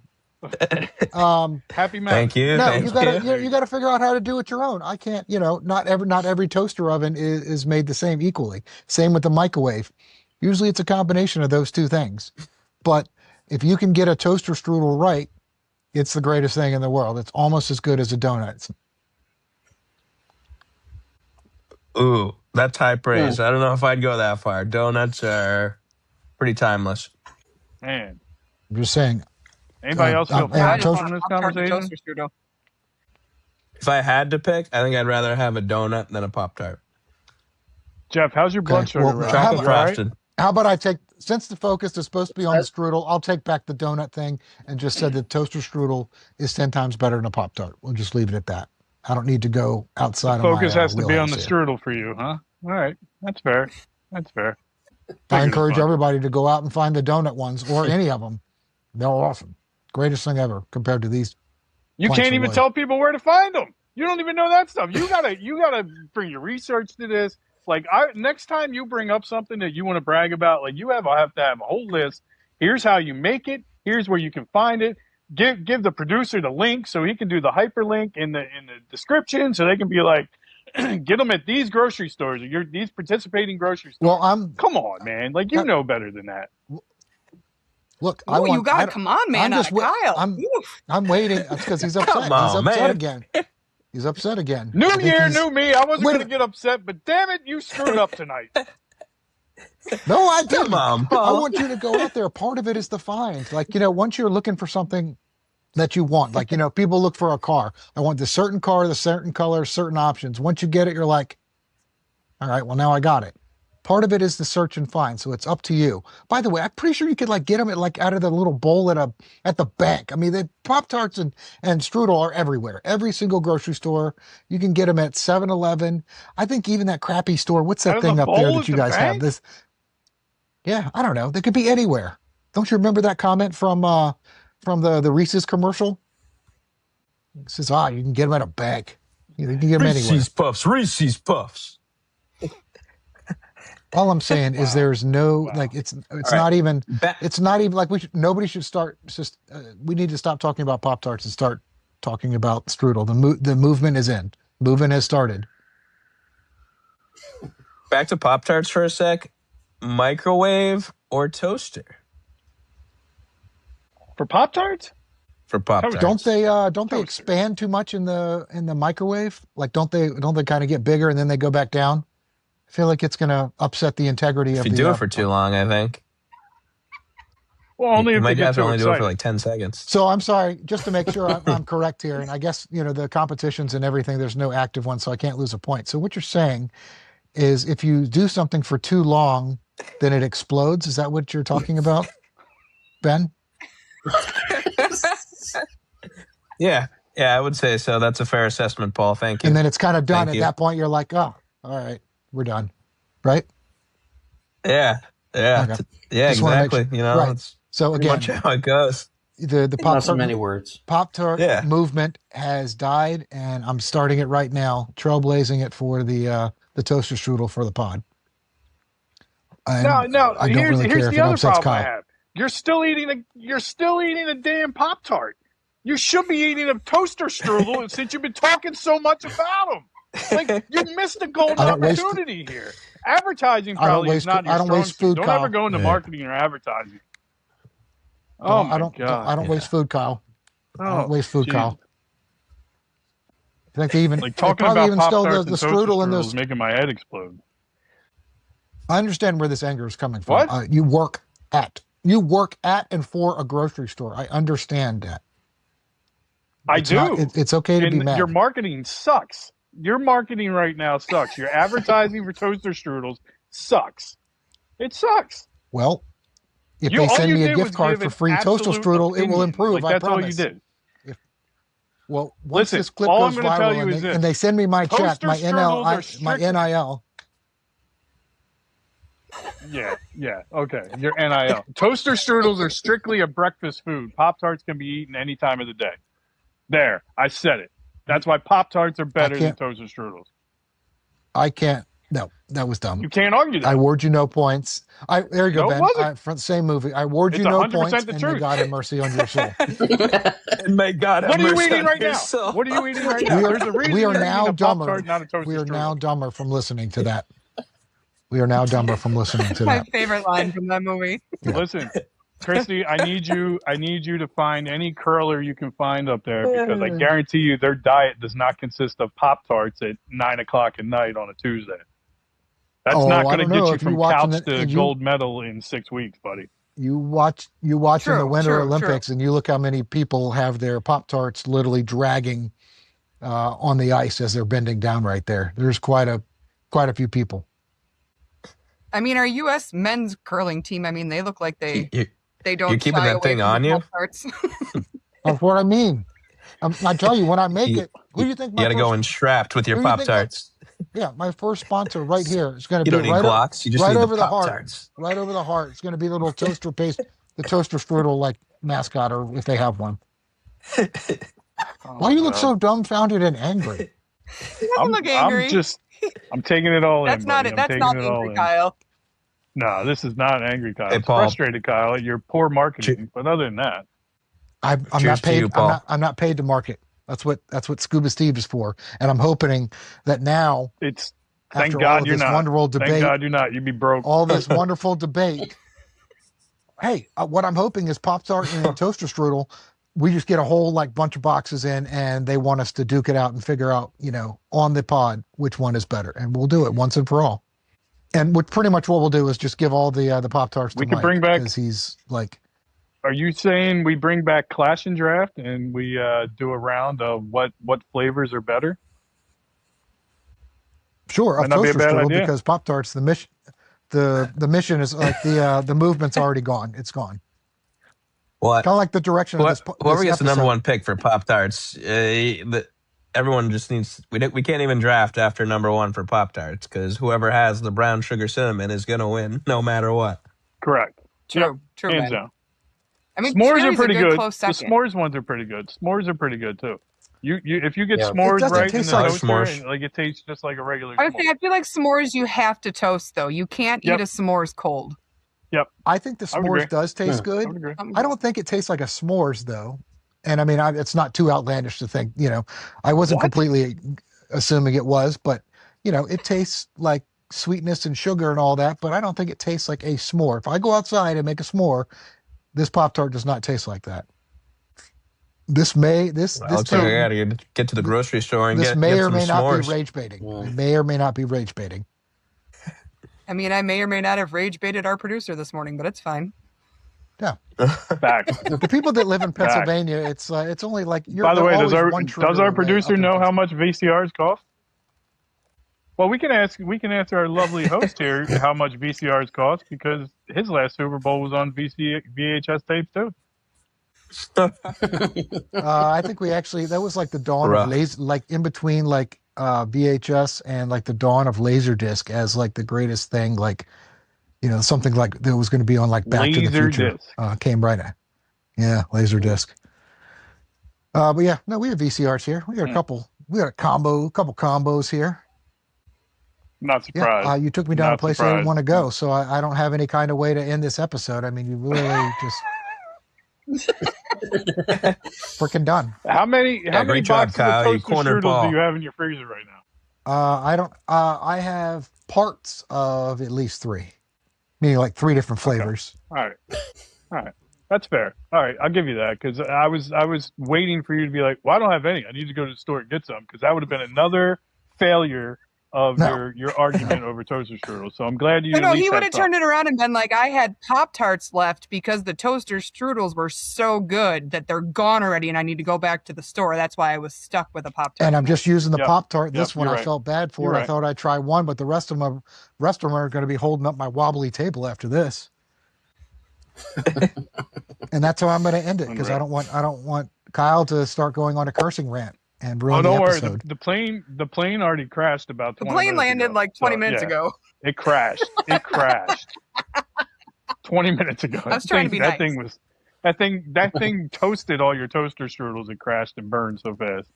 Speaker 3: Happy man.
Speaker 2: Thank you.
Speaker 1: No, you got to figure out how to do it your own. I can't. Not every toaster oven is made the same equally. Same with the microwave. Usually, it's a combination of those two things. But if you can get a toaster strudel right, it's the greatest thing in the world. It's almost as good as a donut.
Speaker 2: Ooh, that's high praise. I don't know if I'd go that far. Donuts are pretty timeless.
Speaker 3: Man,
Speaker 1: I'm just saying.
Speaker 3: Anybody else feel passionate in this conversation?
Speaker 2: If I had to pick, I think I'd rather have a donut than a Pop-Tart.
Speaker 3: Jeff, how's your blood sugar?
Speaker 2: Chocolate frosted.
Speaker 1: How about since the focus is supposed to be on the strudel, I'll take back the donut thing and just said the toaster strudel is 10 times better than a Pop-Tart. We'll just leave it at that. I don't need to go outside of my
Speaker 3: focus has to be on the
Speaker 1: here.
Speaker 3: strudel for you, huh? All right. That's fair.
Speaker 1: I encourage everybody to go out and find the donut ones or any of them. They're awesome. Greatest thing ever compared to these.
Speaker 3: You can't even tell people where to find them. You don't even know that stuff. You gotta bring your research to this. Like, next time you bring up something that you want to brag about, like, I'll have to have a whole list. Here's how you make it. Here's where you can find it. Give the producer the link so he can do the hyperlink in the description, so they can be like, get them at these grocery stores or these participating grocery stores.
Speaker 1: Well,
Speaker 3: come on, man. Like, you know better than that.
Speaker 1: Look,
Speaker 4: you gotta come on, man. Kyle.
Speaker 1: I'm waiting. That's because he's upset. He's upset again. He's upset again.
Speaker 3: New year, new me. I wasn't going to get upset, but damn it, you screwed up tonight.
Speaker 1: No, I didn't.
Speaker 2: Come on, Paul.
Speaker 1: I want you to go out there. Part of it is the find. Like, once you're looking for something that you want, like, people look for a car. I want the certain car, the certain color, certain options. Once you get it, you're like, all right, well, now I got it. Part of it is the search and find, so it's up to you. By the way, I'm pretty sure you could get them out of the little bowl at the bank. I mean, the Pop-Tarts and strudel are everywhere. Every single grocery store. You can get them at 7-Eleven. I think even that crappy store. What's that thing up there that you guys have? This. Yeah, I don't know. They could be anywhere. Don't you remember that comment from the Reese's commercial? It says, you can get them at a bank. You can get them anywhere.
Speaker 2: Reese's Puffs.
Speaker 1: All I'm saying is there's no it's not even like nobody should start. Just we need to stop talking about Pop-Tarts and start talking about strudel. The movement is in. Movement has started.
Speaker 2: Back to Pop-Tarts for a sec. Microwave or toaster?
Speaker 3: For Pop-Tarts?
Speaker 2: For Pop-Tarts.
Speaker 1: Don't they expand too much in the microwave? Like don't they kind of get bigger and then they go back down? I feel like it's going to upset the integrity of the...
Speaker 2: If you do it for too long, I think.
Speaker 3: Well, only if
Speaker 2: you
Speaker 3: they
Speaker 2: might
Speaker 3: get
Speaker 2: have to
Speaker 3: too
Speaker 2: only do it for
Speaker 3: excited.
Speaker 2: like 10 seconds.
Speaker 1: So I'm sorry, just to make sure I'm correct here, and I guess, the competitions and everything, there's no active one, so I can't lose a point. So what you're saying is if you do something for too long, then it explodes. Is that what you're talking about, Ben?
Speaker 2: Yeah, I would say so. That's a fair assessment, Paul. Thank you.
Speaker 1: And then it's kind of done.
Speaker 2: Thank
Speaker 1: At
Speaker 2: you.
Speaker 1: that point, you're like, oh, all right, we're done. Right?
Speaker 2: Yeah,
Speaker 1: Okay. Just wanna make
Speaker 2: exactly.
Speaker 1: sure- right.
Speaker 2: It's
Speaker 1: So
Speaker 2: pretty
Speaker 1: again,
Speaker 2: much how it goes.
Speaker 1: the
Speaker 5: Not so
Speaker 1: Pop-Tart
Speaker 5: many words.
Speaker 1: Pop-Tart
Speaker 2: Yeah.
Speaker 1: movement has died, and I'm starting it right now, trailblazing it for the Toaster Strudel for the pod. And
Speaker 3: No.
Speaker 1: I don't really care
Speaker 3: Here's
Speaker 1: if
Speaker 3: the
Speaker 1: it
Speaker 3: other
Speaker 1: upsets
Speaker 3: problem I
Speaker 1: Kyle.
Speaker 3: have. You're still eating a damn Pop-Tart. You should be eating a toaster strudel since you've been talking so much about them. Like, you missed a golden
Speaker 1: I don't waste-
Speaker 3: opportunity here. Advertising
Speaker 1: I don't
Speaker 3: probably is
Speaker 1: waste-
Speaker 3: not your
Speaker 1: I don't
Speaker 3: strong
Speaker 1: waste
Speaker 3: suit.
Speaker 1: food,
Speaker 3: Don't
Speaker 1: Kyle.
Speaker 3: ever go into
Speaker 2: Yeah.
Speaker 3: marketing or advertising. Oh my God!
Speaker 1: I don't waste food, Kyle. I don't waste food,
Speaker 3: geez.
Speaker 1: Kyle. I think they even
Speaker 3: Like
Speaker 1: they
Speaker 3: talking
Speaker 1: probably
Speaker 3: about
Speaker 1: even stole
Speaker 3: Pop-Tarts
Speaker 1: the
Speaker 3: and toaster
Speaker 1: strudel in
Speaker 3: strudels
Speaker 1: those.
Speaker 3: is making my head explode.
Speaker 1: I understand where this anger is coming from.
Speaker 3: What?
Speaker 1: You work at and for a grocery store. I understand that.
Speaker 3: I
Speaker 1: It's
Speaker 3: do.
Speaker 1: not- it's okay to be
Speaker 3: And
Speaker 1: mad.
Speaker 3: your marketing sucks. Your marketing right now sucks. Your advertising for toaster strudels sucks. It sucks.
Speaker 1: Well, if
Speaker 3: You-
Speaker 1: they
Speaker 3: all
Speaker 1: send
Speaker 3: you
Speaker 1: me a
Speaker 3: did
Speaker 1: gift
Speaker 3: was
Speaker 1: card
Speaker 3: give
Speaker 1: for
Speaker 3: an
Speaker 1: free toaster
Speaker 3: absolute
Speaker 1: strudel, it will
Speaker 3: opinion.
Speaker 1: improve.
Speaker 3: Like, that's
Speaker 1: I
Speaker 3: all
Speaker 1: promise.
Speaker 3: you did.
Speaker 1: Well, once
Speaker 3: Listen,
Speaker 1: this clip
Speaker 3: all
Speaker 1: goes
Speaker 3: I'm gonna tell
Speaker 1: viral
Speaker 3: you
Speaker 1: and
Speaker 3: is this.
Speaker 1: and they send me my check,
Speaker 3: Toaster
Speaker 1: my
Speaker 3: strudels are
Speaker 1: my
Speaker 3: strict-
Speaker 1: NIL.
Speaker 3: Yeah, okay. Your NIL. Toaster strudels are strictly a breakfast food. Pop-Tarts can be eaten any time of the day. There, I said it. That's why Pop-Tarts are better than
Speaker 1: can't-
Speaker 3: toaster strudels.
Speaker 1: I can't. No, that was dumb.
Speaker 3: You can't argue that.
Speaker 1: I award you no points. There you go,
Speaker 3: No, it
Speaker 1: Ben.
Speaker 3: wasn't.
Speaker 1: From the same movie. I award you
Speaker 3: It's
Speaker 1: no
Speaker 3: 100%
Speaker 1: points,
Speaker 3: the
Speaker 1: and may
Speaker 3: truth.
Speaker 1: God have mercy on your soul.
Speaker 2: And may God have
Speaker 3: What are you
Speaker 2: mercy
Speaker 3: eating
Speaker 2: on
Speaker 3: right
Speaker 2: your
Speaker 3: now?
Speaker 2: soul.
Speaker 3: What are you eating right now? There's a reason
Speaker 1: we are
Speaker 3: you're
Speaker 1: now
Speaker 3: eating a
Speaker 1: dumber.
Speaker 3: Pop-Tart, not a toaster
Speaker 1: We are
Speaker 3: strudel.
Speaker 1: now dumber from listening to that. We are now dumber from listening to
Speaker 4: My
Speaker 1: that.
Speaker 4: favorite line from that movie.
Speaker 1: Yeah.
Speaker 3: Listen, Christy, I need you to find any curler you can find up there, because I guarantee you their diet does not consist of Pop-Tarts at 9:00 at night on a Tuesday. That's
Speaker 1: Oh,
Speaker 3: not
Speaker 1: I
Speaker 3: going to
Speaker 1: don't know.
Speaker 3: get you
Speaker 1: If
Speaker 3: from
Speaker 1: you watching
Speaker 3: couch
Speaker 1: it
Speaker 3: to
Speaker 1: and you-
Speaker 3: gold medal in 6 weeks, buddy.
Speaker 1: You watch in the Winter
Speaker 4: True,
Speaker 1: Olympics, and you look how many people have their Pop-Tarts literally dragging on the ice as they're bending down right there. There's quite a few people.
Speaker 4: I mean, our U.S. men's curling team. I mean, they look like they don't.
Speaker 2: You're keeping
Speaker 4: shy
Speaker 2: that
Speaker 4: away
Speaker 2: thing
Speaker 4: from
Speaker 2: on
Speaker 4: the
Speaker 2: you?
Speaker 4: Pop-Tarts.
Speaker 1: That's what I mean. I tell you, when I make it, who do you think
Speaker 2: You
Speaker 1: my
Speaker 2: got to
Speaker 1: first,
Speaker 2: go in strapped with your
Speaker 1: who do you think
Speaker 2: Pop-Tarts.
Speaker 1: my first sponsor right here is going to
Speaker 2: You
Speaker 1: be
Speaker 2: don't need
Speaker 1: right,
Speaker 2: Glocks. You just
Speaker 1: right
Speaker 2: need
Speaker 1: over
Speaker 2: the
Speaker 1: the heart.
Speaker 2: Pop-Tarts.
Speaker 1: Right over the heart. It's going to be the little toaster paste, the toaster strudel like mascot, or if they have one. Why you look so dumbfounded and angry?
Speaker 4: He doesn't look angry.
Speaker 3: I'm taking it all
Speaker 4: That's
Speaker 3: in.
Speaker 4: not
Speaker 3: buddy.
Speaker 4: it.
Speaker 3: I'm
Speaker 4: That's
Speaker 3: taking
Speaker 4: not
Speaker 3: it all
Speaker 4: angry,
Speaker 3: in.
Speaker 4: Kyle.
Speaker 3: No, this is not angry, Kyle.
Speaker 2: Hey,
Speaker 3: It's
Speaker 2: Paul.
Speaker 3: frustrated, Kyle, at your poor marketing. But other than that,
Speaker 1: I'm
Speaker 2: Cheers
Speaker 1: not
Speaker 2: to
Speaker 1: paid.
Speaker 2: you, Paul.
Speaker 1: I'm not paid to market. That's what Scuba Steve is for. And I'm hoping that now,
Speaker 3: it's
Speaker 1: after
Speaker 3: thank
Speaker 1: all
Speaker 3: God
Speaker 1: of
Speaker 3: you're
Speaker 1: this
Speaker 3: not.
Speaker 1: wonderful
Speaker 3: Thank
Speaker 1: debate,
Speaker 3: God you're not. You'd be broke.
Speaker 1: all this wonderful debate. Hey, what I'm hoping is Pop-Tart and Toaster Strudel, we just get a whole bunch of boxes in, and they want us to duke it out and figure out, on the pod which one is better, and we'll do it once and for all. And pretty much what we'll do is just give all the Pop-Tarts to
Speaker 3: We can
Speaker 1: Mike,
Speaker 3: bring back-
Speaker 1: because he's like,
Speaker 3: Are you saying we bring back Clash and Draft and we do a round of what flavors are better?
Speaker 1: sure,
Speaker 3: Might
Speaker 1: of
Speaker 3: not be a
Speaker 1: Toaster
Speaker 3: bad
Speaker 1: Strudel,
Speaker 3: idea.
Speaker 1: because Pop-Tarts, the mission is like the movement's already gone. It's gone.
Speaker 2: What?
Speaker 1: Kind of like the direction of this.
Speaker 2: Whoever
Speaker 1: this
Speaker 2: gets the number
Speaker 1: episode.
Speaker 2: one pick for Pop-Tarts, everyone just needs. We can't even draft after number one for Pop-Tarts, because whoever has the brown sugar cinnamon is going to win no matter what.
Speaker 3: Correct.
Speaker 4: True,
Speaker 3: Hands
Speaker 4: man.
Speaker 3: down.
Speaker 4: I mean,
Speaker 3: S'mores are
Speaker 4: cherry's a
Speaker 3: pretty good.
Speaker 4: Close
Speaker 3: The
Speaker 4: second.
Speaker 3: s'mores ones are pretty good. S'mores are pretty good too. You if you get
Speaker 5: Yeah.
Speaker 1: It
Speaker 3: s'mores
Speaker 1: doesn't
Speaker 3: right in
Speaker 1: taste
Speaker 3: the
Speaker 1: like
Speaker 3: toaster,
Speaker 2: s'mores.
Speaker 3: and, it tastes just like a regular
Speaker 4: I would
Speaker 3: s'more.
Speaker 4: say I feel like s'mores you have to toast though. You can't
Speaker 3: Yep.
Speaker 4: eat a s'mores cold.
Speaker 1: I think the
Speaker 3: I would
Speaker 1: s'mores
Speaker 3: agree.
Speaker 1: does taste
Speaker 3: I
Speaker 1: good.
Speaker 3: would agree.
Speaker 1: I don't think it tastes like a s'mores though, and I mean it's not too outlandish to think. I wasn't
Speaker 3: What?
Speaker 1: completely assuming it was, but it tastes like sweetness and sugar and all that. But I don't think it tastes like a s'more. If I go outside and make a s'more, this Pop-Tart does not taste like that. This
Speaker 2: Looks like I got to get to the grocery store and
Speaker 1: this
Speaker 2: get
Speaker 1: may or
Speaker 2: some
Speaker 1: may not
Speaker 2: s'mores.
Speaker 1: be rage baiting.
Speaker 5: Yeah.
Speaker 1: It may or may not be rage baiting.
Speaker 4: I mean, I may or may not have rage baited our producer this morning, but it's fine.
Speaker 3: Back.
Speaker 1: The people that live in Pennsylvania, it's only like you're.
Speaker 3: By the
Speaker 1: they're
Speaker 3: way,
Speaker 1: always
Speaker 3: does
Speaker 1: one trigger
Speaker 3: our
Speaker 1: away
Speaker 3: producer
Speaker 1: up in
Speaker 3: know how
Speaker 1: Pennsylvania.
Speaker 3: much VCRs cost? Well, we can answer our lovely host here how much VCRs cost because his last Super Bowl was on VHS tapes too.
Speaker 1: I think that was like the dawn of
Speaker 2: Rough.
Speaker 1: laser, like in between like VHS and like the dawn of Laserdisc as like the greatest thing, like something like that was going to be on like Back to the Future.
Speaker 3: Laserdisc.
Speaker 1: Came right out. Yeah, Laserdisc. But yeah, no, we have VCRs here. We got a couple. We got a couple combos here.
Speaker 3: Not surprised.
Speaker 1: Yeah, you took me down
Speaker 3: Not
Speaker 1: a place I didn't want to go, so I don't have any kind of way to end this episode. I mean, you really just freaking done.
Speaker 3: How many
Speaker 2: great job,
Speaker 3: boxes
Speaker 2: Kyle. You
Speaker 3: of Toaster
Speaker 2: cornered
Speaker 3: Strudels
Speaker 2: Paul.
Speaker 3: do you have in your freezer right now?
Speaker 1: I don't. I have parts of at least 3, meaning like 3 different flavors.
Speaker 3: Okay. All right. That's fair. All right, I'll give you that because I was waiting for you to be like, well, I don't have any. I need to go to the store and get some because that would have been another failure of your argument over Toaster Strudels. So I'm glad you.
Speaker 4: No, he would have turned it around and been like, I had Pop-Tarts left because the Toaster Strudels were so good that they're gone already and I need to go back to the store. That's why I was stuck with a Pop-Tart.
Speaker 1: And I'm just using the Pop-Tart. This one I
Speaker 3: right.
Speaker 1: felt bad for.
Speaker 3: You're
Speaker 1: I
Speaker 3: right.
Speaker 1: thought I'd try one, but the rest of them are going to be holding up my wobbly table after this. And that's how I'm going to end it because I don't want Kyle to start going on a cursing rant and ruin the episode.
Speaker 3: Worry. The plane already crashed about 20
Speaker 4: minutes ago. The plane landed
Speaker 3: ago.
Speaker 4: like 20 minutes ago.
Speaker 3: It crashed. 20 minutes ago.
Speaker 4: I was trying to be
Speaker 3: that
Speaker 4: nice.
Speaker 3: That thing toasted all your Toaster Strudels. It crashed and burned so fast.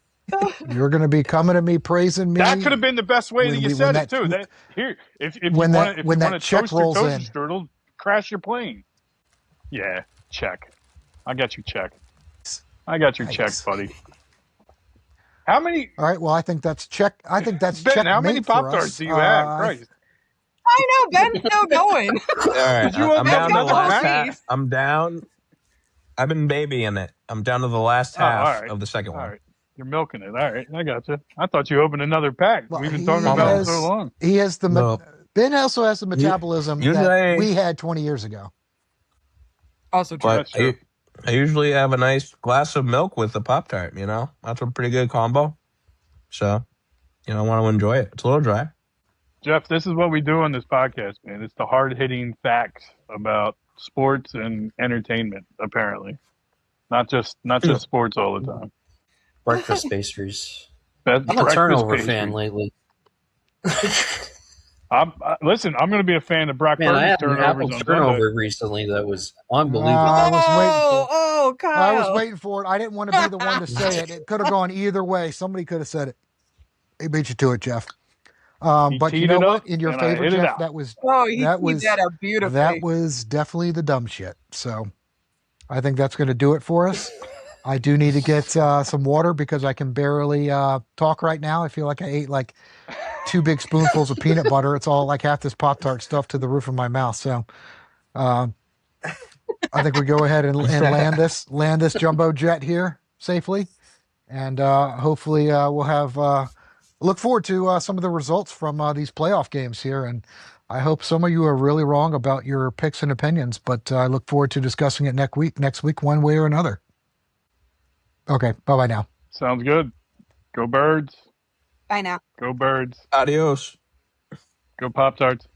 Speaker 1: You're going to be coming to me praising me.
Speaker 3: That could have been the best way that you said it too. If you want to toast your Toaster Strudel, crash your plane. Yeah, check. I got your check. Check, buddy. How many?
Speaker 1: All right. Well, I think that's check. I think that's
Speaker 3: Ben,
Speaker 1: check.
Speaker 3: how many Pop-Tarts do you have? Christ.
Speaker 4: I know, Ben's still going.
Speaker 2: All right, I'm down to the last
Speaker 4: half.
Speaker 2: half. I'm down. I've been babying it. I'm down to the last half of the second one.
Speaker 3: All right. You're milking it. All right, I got you. I thought you opened another pack.
Speaker 1: Well,
Speaker 3: We've been talking about it so long.
Speaker 1: He has Ben also has the metabolism that we had 20 years ago.
Speaker 4: Also true.
Speaker 2: But I usually have a nice glass of milk with the Pop-Tart, That's a pretty good combo. So, I want to enjoy it. It's a little dry.
Speaker 3: Jeff, this is what we do on this podcast, man. It's the hard-hitting facts about sports and entertainment, apparently. Not just sports all the time.
Speaker 5: Breakfast pastries.
Speaker 3: I'm
Speaker 5: a turnover fan lately.
Speaker 3: Listen, I'm going to be a fan of Brock
Speaker 5: Man, I
Speaker 3: Purdy's
Speaker 5: had an apple
Speaker 3: turnovers on
Speaker 5: turnover
Speaker 3: Sunday.
Speaker 5: recently that was unbelievable.
Speaker 1: I was waiting for it.
Speaker 4: Oh, Kyle.
Speaker 1: I was waiting for it. I didn't want to be the one to say it. It could have gone either way. Somebody could have said it. He beat you to it, Jeff. But you know what? In your favor, Jeff, that was
Speaker 4: beautifully.
Speaker 1: That was definitely the dumb shit. So I think that's going to do it for us. I do need to get some water because I can barely talk right now. I feel like I ate like 2 big spoonfuls of peanut butter. It's all like half this Pop-Tart stuff to the roof of my mouth. So I think we go ahead and land this jumbo jet here safely. And hopefully we'll have look forward to some of the results from these playoff games here. And I hope some of you are really wrong about your picks and opinions, but I look forward to discussing it next week, one way or another. Okay. Bye-bye now.
Speaker 3: Sounds good. Go Birds.
Speaker 4: Bye now.
Speaker 3: Go Birds.
Speaker 2: Adios.
Speaker 3: Go Pop-Tarts.